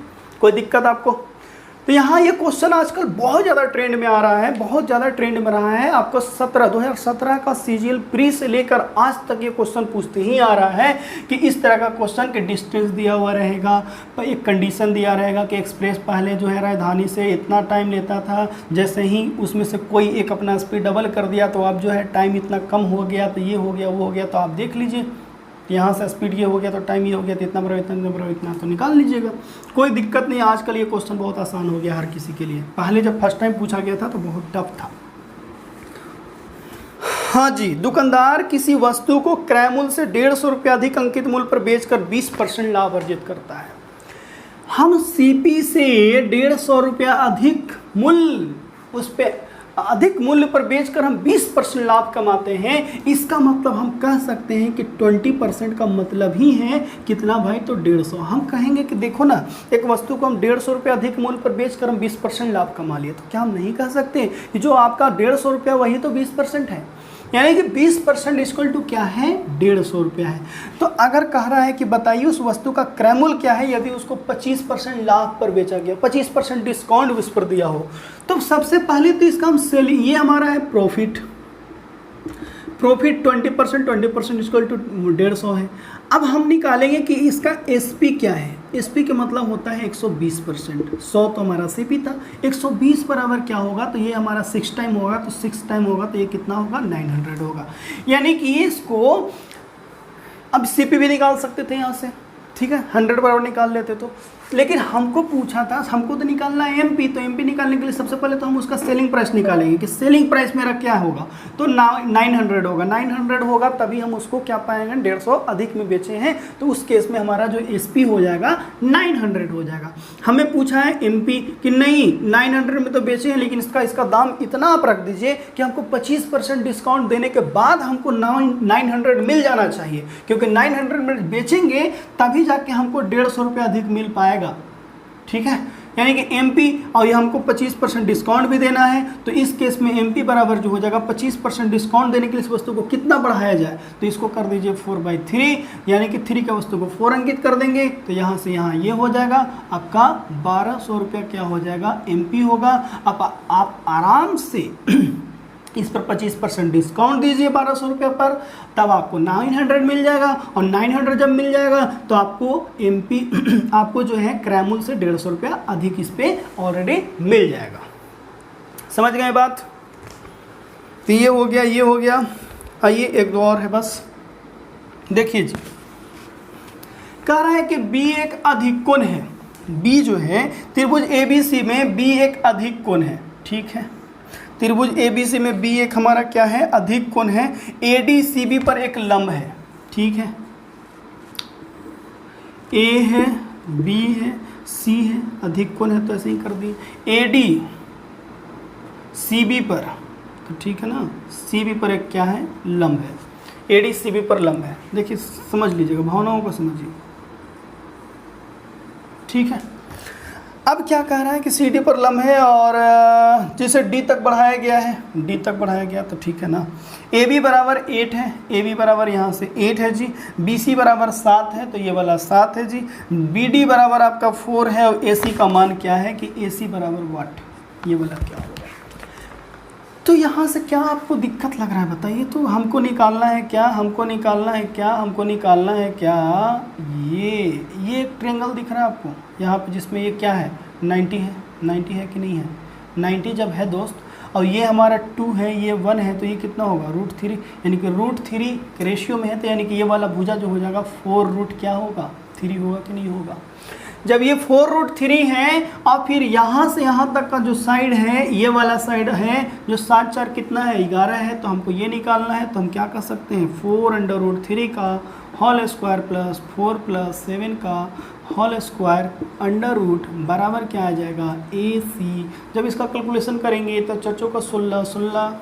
कोई दिक्कत आपको। तो यहाँ ये क्वेश्चन आजकल बहुत ज़्यादा ट्रेंड में आ रहा है, बहुत ज़्यादा ट्रेंड में रहा है। आपको 2017 का सीजीएल प्री से लेकर आज तक ये क्वेश्चन पूछते ही आ रहा है कि इस तरह का क्वेश्चन कि डिस्टेंस दिया हुआ रहेगा, एक कंडीशन दिया रहेगा कि एक्सप्रेस पहले जो है राजधानी से इतना टाइम लेता था, जैसे ही उसमें से कोई एक अपना स्पीड डबल कर दिया तो अब जो है टाइम इतना कम हो गया, तो ये हो गया वो हो गया। तो आप देख लीजिए यहाँ से स्पीड ये हो गया तो टाइम ये हो गया, तो इतना बराबर इतना तो निकाल लीजिएगा। कोई दिक्कत नहीं, आजकल ये क्वेश्चन बहुत आसान हो गया हर किसी के लिए। पहले जब फर्स्ट टाइम पूछा गया था तो बहुत टफ था। हाँ जी, दुकानदार किसी वस्तु को क्रय मूल्य से 150 रुपये अधिक अंकित मूल्य पर बेचकर 20% लाभ अर्जित करता है। हम सीपी से 150 रुपया अधिक मूल्य, उस पर अधिक मूल्य पर बेचकर हम 20% लाभ कमाते हैं। इसका मतलब हम कह सकते हैं कि 20% का मतलब ही है कितना भाई, तो 150। हम कहेंगे कि देखो ना, एक वस्तु को हम 150 रुपये अधिक मूल्य पर बेचकर हम 20% लाभ कमा लिए, तो क्या हम नहीं कह सकते कि जो आपका 150 रुपया वही तो 20% है, यानी कि 20% इक्वल टू क्या है, 150 रुपया है। तो अगर कह रहा है कि बताइए उस वस्तु का क्रय मूल्य क्या है यदि उसको 25% लाभ पर बेचा गया, 25% डिस्काउंट उस पर दिया हो, तो सबसे पहले तो इसका हम सेलिंग, ये हमारा है प्रॉफिट 20% इक्वल टू 150 है। अब हम निकालेंगे कि इसका एसपी क्या है। एसपी का मतलब होता है 120%। 100 तो हमारा सीपी था, 120 बराबर क्या होगा, तो ये हमारा 6 टाइम होगा, तो 6 टाइम होगा तो ये कितना होगा, 900 होगा। यानी कि इसको अब सीपी भी निकाल सकते थे यहाँ से, ठीक है, 100 बराबर निकाल लेते तो, लेकिन हमको पूछा था, हमको तो निकालना है एमपी, तो एमपी निकालने के लिए सबसे पहले तो हम उसका सेलिंग प्राइस निकालेंगे कि सेलिंग प्राइस मेरा क्या होगा, तो 900 होगा। 900 होगा तभी हम उसको क्या पाएंगे, 150 अधिक में बेचे हैं, तो उस केस में हमारा जो एसपी हो जाएगा 900 हो जाएगा। हमें पूछा है एमपी कि नहीं 900 में तो बेचे हैं, लेकिन इसका दाम इतना आप रख दीजिए कि हमको 25% डिस्काउंट देने के बाद हमको 900 मिल जाना चाहिए, क्योंकि 900 में बेचेंगे तभी जाके हमको 150 रुपये अधिक मिल पाएगा, ठीक है। यानी कि एमपी, और ये हमको 25% डिस्काउंट भी देना है, तो इस केस में एमपी बराबर जो हो जाएगा 25% डिस्काउंट देने के लिए इस वस्तु को कितना बढ़ाया जाए, तो इसको कर दीजिए 4/3, यानी कि 3 के वस्तु को 4 अंकित कर देंगे, तो यहाँ से यहाँ ये हो जाएगा आपका 1200 रुपया क्या हो जाएगा, एमपी होगा। अब आप आराम से इस पर 25% डिस्काउंट दीजिए 1200 रुपये पर, तब आपको 900 मिल जाएगा, और 900 जब मिल जाएगा तो आपको एमपी आपको जो है क्रय मूल्य से 150 रुपया अधिक इस पे ऑलरेडी मिल जाएगा। समझ गए बात, तो ये हो गया, ये हो गया। आइए एक दो और है बस, देखिए जी, कह रहा है कि बी एक अधिक कोण है। बी जो है त्रिभुज एबीसी में बी एक अधिक कोण है, ठीक है। त्रिभुज एबीसी में बी एक हमारा क्या है, अधिक कोण है। एडीसीबी पर एक लंब है, ठीक है। ए है, बी है, सी है, अधिक कोण है तो ऐसे ही कर दिए। एडी सीबी पर, तो ठीक है ना, सीबी पर एक क्या है, लंब है। एडी सीबी पर लंब है। देखिए समझ लीजिएगा, भावनाओं को समझिए, ठीक है। अब क्या कह रहा है कि सी डी पर लंब है और जिसे डी तक बढ़ाया गया है, डी तक बढ़ाया गया, तो ठीक है ना। ए बी बराबर 8 है, ए बी बराबर यहाँ से 8 है जी। बी सी बराबर 7 है, तो ये वाला 7 है जी। बी डी बराबर आपका 4 है, और ए सी का मान क्या है कि ए सी बराबर वाट, ये वाला क्या होगा। तो यहाँ से क्या आपको दिक्कत लग रहा है बताइए, तो हमको निकालना है क्या, हमको निकालना है क्या, हमको निकालना है क्या, ये एक ट्रेंगल दिख रहा है आपको यहाँ पे, जिसमें ये क्या है, 90 है। 90 है कि नहीं है, 90 जब है दोस्त, और ये हमारा 2 है, ये 1 है, तो ये कितना होगा, √3, यानी कि √3 के रेशियो में है, तो यानी कि ये वाला भुजा जो हो जाएगा 4 क्या होगा, 3 होगा कि नहीं होगा। जब ये 4√3 है, और फिर यहाँ से यहाँ तक का जो साइड है, ये वाला साइड है जो 7 4 कितना है, 11 है, तो हमको ये निकालना है। तो हम क्या कर सकते हैं, 4√3 का होल स्क्वायर प्लस 4 + 7 का होल स्क्वायर अंडर रूट बराबर क्या आ जाएगा, AC। जब इसका कैलकुलेशन करेंगे तो 4 का 16, 16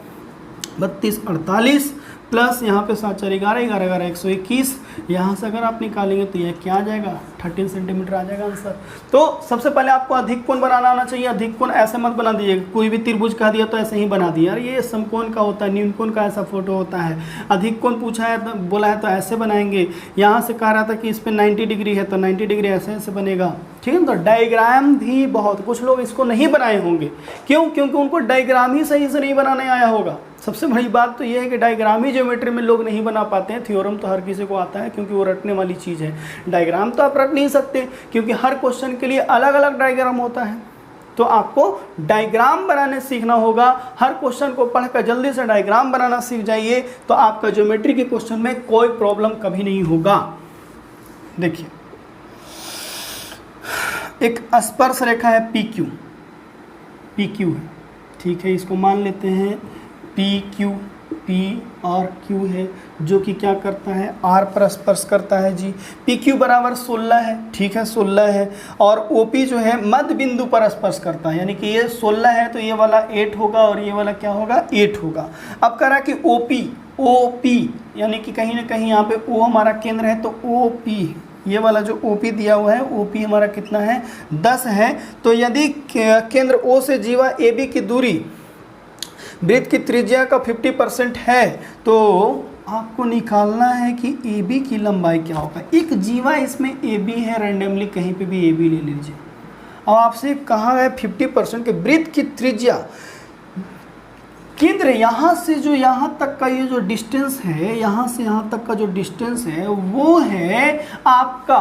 32 48 प्लस यहाँ पे 7 4 11 11 11 121, यहाँ से अगर आप निकालेंगे तो यह क्या आ जाएगा, 13 सेंटीमीटर आ जाएगा आंसर। तो सबसे पहले आपको अधिक कोण बनाना आना चाहिए। अधिक कोण ऐसे मत बना दीजिए, कोई भी त्रिभुज कह दिया तो ऐसे ही बना दिया, यार ये समकोण का होता है, न्यून कोण का ऐसा फोटो होता है। अधिक कोण पूछा है तो बोला है तो ऐसे बनाएंगे। यहाँ से कह रहा था कि इस पर 90 डिग्री है तो 90 डिग्री ऐसे ऐसे बनेगा, ठीक है। तो डायग्राम भी बहुत कुछ लोग इसको नहीं बनाए होंगे, क्यों, क्योंकि उनको डायग्राम ही सही से नहीं बनाने आया होगा। सबसे बड़ी बात तो ये है कि डायग्राम ही ज्योमेट्री में लोग नहीं बना पाते हैं। थ्योरम तो हर किसी को आता है, क्योंकि वो रटने वाली चीज़ है। डायग्राम तो आप रट नहीं सकते, क्योंकि हर क्वेश्चन के लिए अलग अलग डायग्राम होता है। तो आपको डायग्राम बनाने सीखना होगा। हर क्वेश्चन को पढ़कर जल्दी से डायग्राम बनाना सीख जाइए, तो आपका ज्योमेट्री के क्वेश्चन में कोई प्रॉब्लम कभी नहीं होगा। देखिए, एक स्पर्श रेखा है PQ, PQ है, ठीक है, इसको मान लेते हैं PQ, P और Q है जो कि क्या करता है, R पर स्पर्श करता है जी। PQ बराबर 16 है, ठीक है 16 है। और OP जो है मध्य बिंदु पर स्पर्श करता है, यानी कि ये 16 है तो ये वाला 8 होगा और ये वाला क्या होगा 8 होगा। अब करा कि OP यानी कि कहीं ना कहीं यहाँ पे O हमारा केंद्र है तो OP, ये वाला जो OP दिया हुआ है OP हमारा कितना है 10 है। तो यदि केंद्र O से जीवा AB की दूरी वृत्त की त्रिज्या का 50% है तो आपको निकालना है कि AB की लंबाई क्या होगा। एक जीवा इसमें AB है, रैंडमली कहीं पे भी AB ले लीजिए। अब आपसे कहा है 50% के वृत्त की त्रिज्या, केंद्र यहाँ से जो यहाँ तक का ये जो डिस्टेंस है, यहाँ से यहाँ तक का जो डिस्टेंस है वो है आपका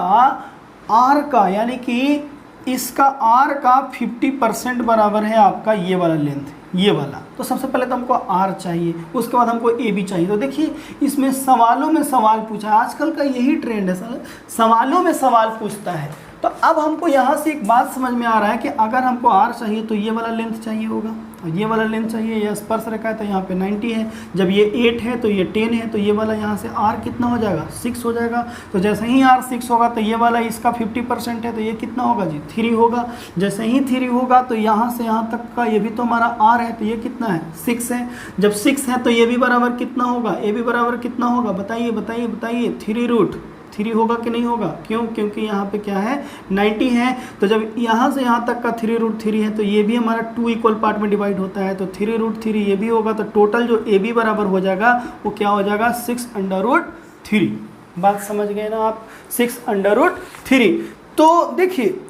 R का, यानी कि इसका R का 50% बराबर है आपका ये वाला लेंथ, ये वाला। तो सबसे पहले तो हमको R चाहिए, उसके बाद हमको AB चाहिए। तो देखिए इसमें सवालों में सवाल पूछा है, आजकल का यही ट्रेंड है सर, सवालों में सवाल पूछता है। तो अब हमको यहाँ से एक बात समझ में आ रहा है कि अगर हमको R चाहिए तो ये वाला लेंथ चाहिए होगा और ये वाला लेंथ चाहिए। ये स्पर्श रेखा है तो यहाँ पे 90 है, जब ये 8 है तो ये 10 है, तो ये वाला यहाँ से R कितना हो जाएगा 6 हो जाएगा। तो जैसे ही R 6 होगा तो ये वाला इसका 50% है तो ये कितना होगा जी 3 होगा। जैसे ही 3 होगा तो यहाँ से यहाँ तक का ये भी तो हमारा R है तो ये कितना है 6 है। जब 6 है तो ये भी बराबर कितना होगा, ये भी बराबर कितना होगा, बताइए बताइए बताइए 3√3 होगा कि नहीं होगा। क्यों, क्योंकि यहाँ पे क्या है 90 है। तो जब यहाँ से यहाँ तक का 3√3 है तो ये भी हमारा 2 इक्वल पार्ट में डिवाइड होता है तो 3√3 ये भी होगा। तो टोटल जो AB बराबर हो जाएगा वो क्या हो जाएगा 6√3। बात समझ गए ना आप, 6√3। तो देखिए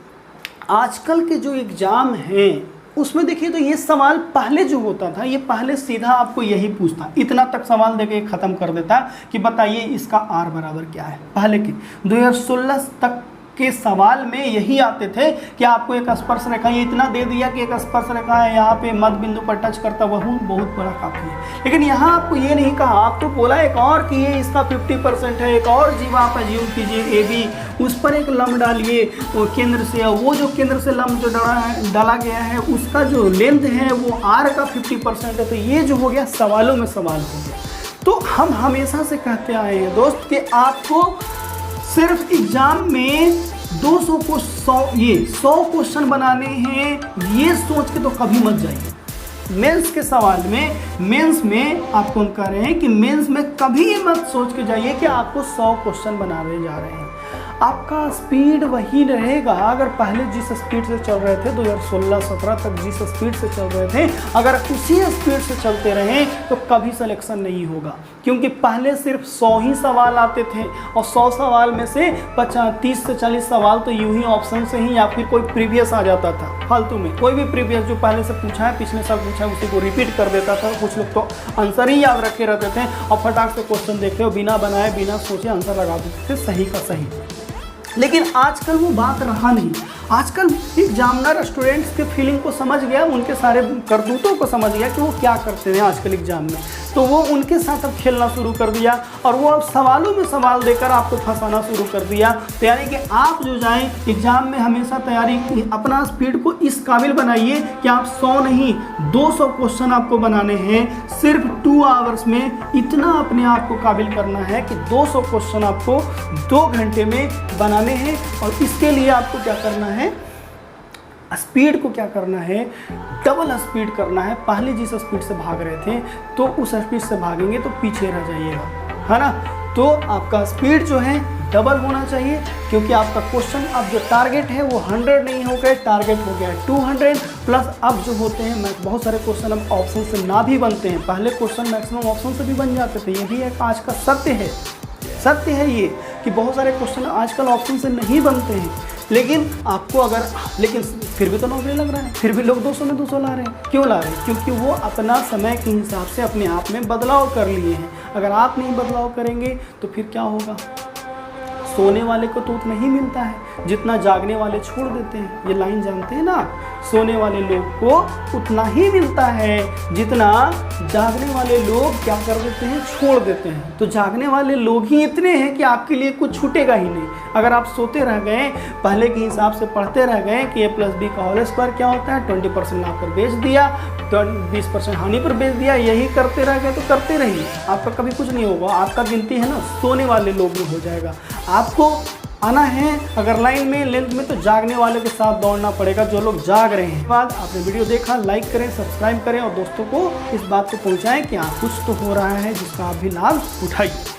आजकल के जो एग्ज़ाम हैं उसमें देखिए तो ये सवाल पहले जो होता था ये पहले सीधा आपको यही पूछता, इतना तक सवाल देके ख़त्म कर देता कि बताइए इसका R बराबर क्या है। पहले के 2016 तक के सवाल में यही आते थे कि आपको एक स्पर्श रेखा, ये इतना दे दिया कि एक स्पर्श रेखा है यहाँ पे मध्य बिंदु पर टच करता, वह बहुत बड़ा काफ़ी है। लेकिन यहाँ आपको ये नहीं कहा, आप तो बोला एक और कि ये इसका 50% है, एक और जीवा आप अज्यूम कीजिए AB, उस पर एक लंब डालिए वो केंद्र से, वो जो केंद्र से लंब जो डाला गया है उसका जो लेंथ है वो R का 50% है। तो ये जो हो गया सवालों में सवाल हो गया। तो हम हमेशा से कहते आए हैं दोस्त कि आपको सिर्फ एग्जाम में 200 को 100 क्वेश्चन बनाने हैं, ये सोच के तो कभी मत जाइए। मेंस के सवाल में, मेंस में आपको हम कह रहे हैं कि मेंस में कभी मत सोच के जाइए कि आपको 100 क्वेश्चन बनाने जा रहे हैं। आपका स्पीड वही रहेगा। अगर पहले जिस स्पीड से चल रहे थे 2016-17 तक जिस स्पीड से चल रहे थे, अगर उसी स्पीड से चलते रहें तो कभी सिलेक्शन नहीं होगा। क्योंकि पहले सिर्फ 100 ही सवाल आते थे और 100 सवाल में से 30 से 40 सवाल तो यूं ही ऑप्शन से ही या फिर कोई प्रीवियस आ जाता था फालतू में। कोई भी प्रीवियस जो पहले से पूछा है, पिछले साल पूछा है, उसी को रिपीट कर देता था। कुछ लोग तो आंसर ही याद रखे रहते थे और फटाक से क्वेश्चन देखते हो, बिना बनाए बिना सोचे आंसर लगा देते थे सही का सही। लेकिन आजकल वो बात रहा नहीं। आजकल एग्जामिनर स्टूडेंट्स के फीलिंग को समझ गया, उनके सारे करतूतों को समझ गया कि वो क्या करते हैं आजकल एग्जाम में। तो वो उनके साथ अब खेलना शुरू कर दिया और वो अब सवालों में सवाल देकर आपको फंसाना शुरू कर दिया। तो यानी कि आप जो जाएं एग्जाम में हमेशा तैयारी, अपना स्पीड को इस काबिल बनाइए कि आप 100 नहीं 200 क्वेश्चन आपको बनाने हैं सिर्फ 2 आवर्स में। इतना अपने आप को काबिल करना है कि 200 क्वेश्चन आपको 2 घंटे में बनाने हैं। और इसके लिए आपको क्या करना है, स्पीड को क्या करना है, डबल स्पीड करना है। पहले जिस स्पीड से भाग रहे थे तो उस स्पीड से भागेंगे तो पीछे रह जाइएगा, है ना। तो आपका स्पीड जो है डबल होना चाहिए, क्योंकि आपका क्वेश्चन अब जो टारगेट है वो 100 नहीं हो गए, टारगेट हो गया 200 प्लस। अब जो होते हैं बहुत सारे क्वेश्चन अब ऑप्शन से ना भी बनते हैं, पहले क्वेश्चन मैक्सिमम ऑप्शन से भी बन जाते थे। ये भी एक आज का सत्य है, सत्य है ये कि बहुत सारे क्वेश्चन आजकल ऑप्शन से नहीं बनते हैं। लेकिन आपको अगर, लेकिन फिर भी तो नौकरी लग रहा है, फिर भी लोग 200 में 200 ला रहे हैं। क्यों ला रहे हैं? क्योंकि वो अपना समय के हिसाब से अपने आप में बदलाव कर लिए हैं। अगर आप नहीं बदलाव करेंगे तो फिर क्या होगा, सोने वाले को तो उतना ही मिलता है जितना जागने वाले छोड़ देते हैं। ये लाइन जानते हैं ना, सोने वाले लोग को उतना ही मिलता है जितना जागने वाले लोग क्या कर देते हैं, छोड़ देते हैं। तो जागने वाले लोग ही इतने हैं कि आपके लिए कुछ छूटेगा ही नहीं। अगर आप सोते रह गए, पहले के हिसाब से पढ़ते रह गए कि a + b का होल स्क्वायर क्या होता है, 20% लाभ पर बेच दिया तो 20% हानि पर बेच दिया, यही करते रह गए तो करते रहिए, आपका कभी कुछ नहीं होगा। आपका गिनती है ना सोने वाले लोग में हो जाएगा। आपको आना है अगर लाइन में, लेंथ में, तो जागने वाले के साथ दौड़ना पड़ेगा, जो लोग जाग रहे हैं। बाद आपने वीडियो देखा, लाइक करें, सब्सक्राइब करें और दोस्तों को इस बात को पहुंचाएं कि हाँ कुछ तो हो रहा है जिसका आप भी लाभ उठाइए।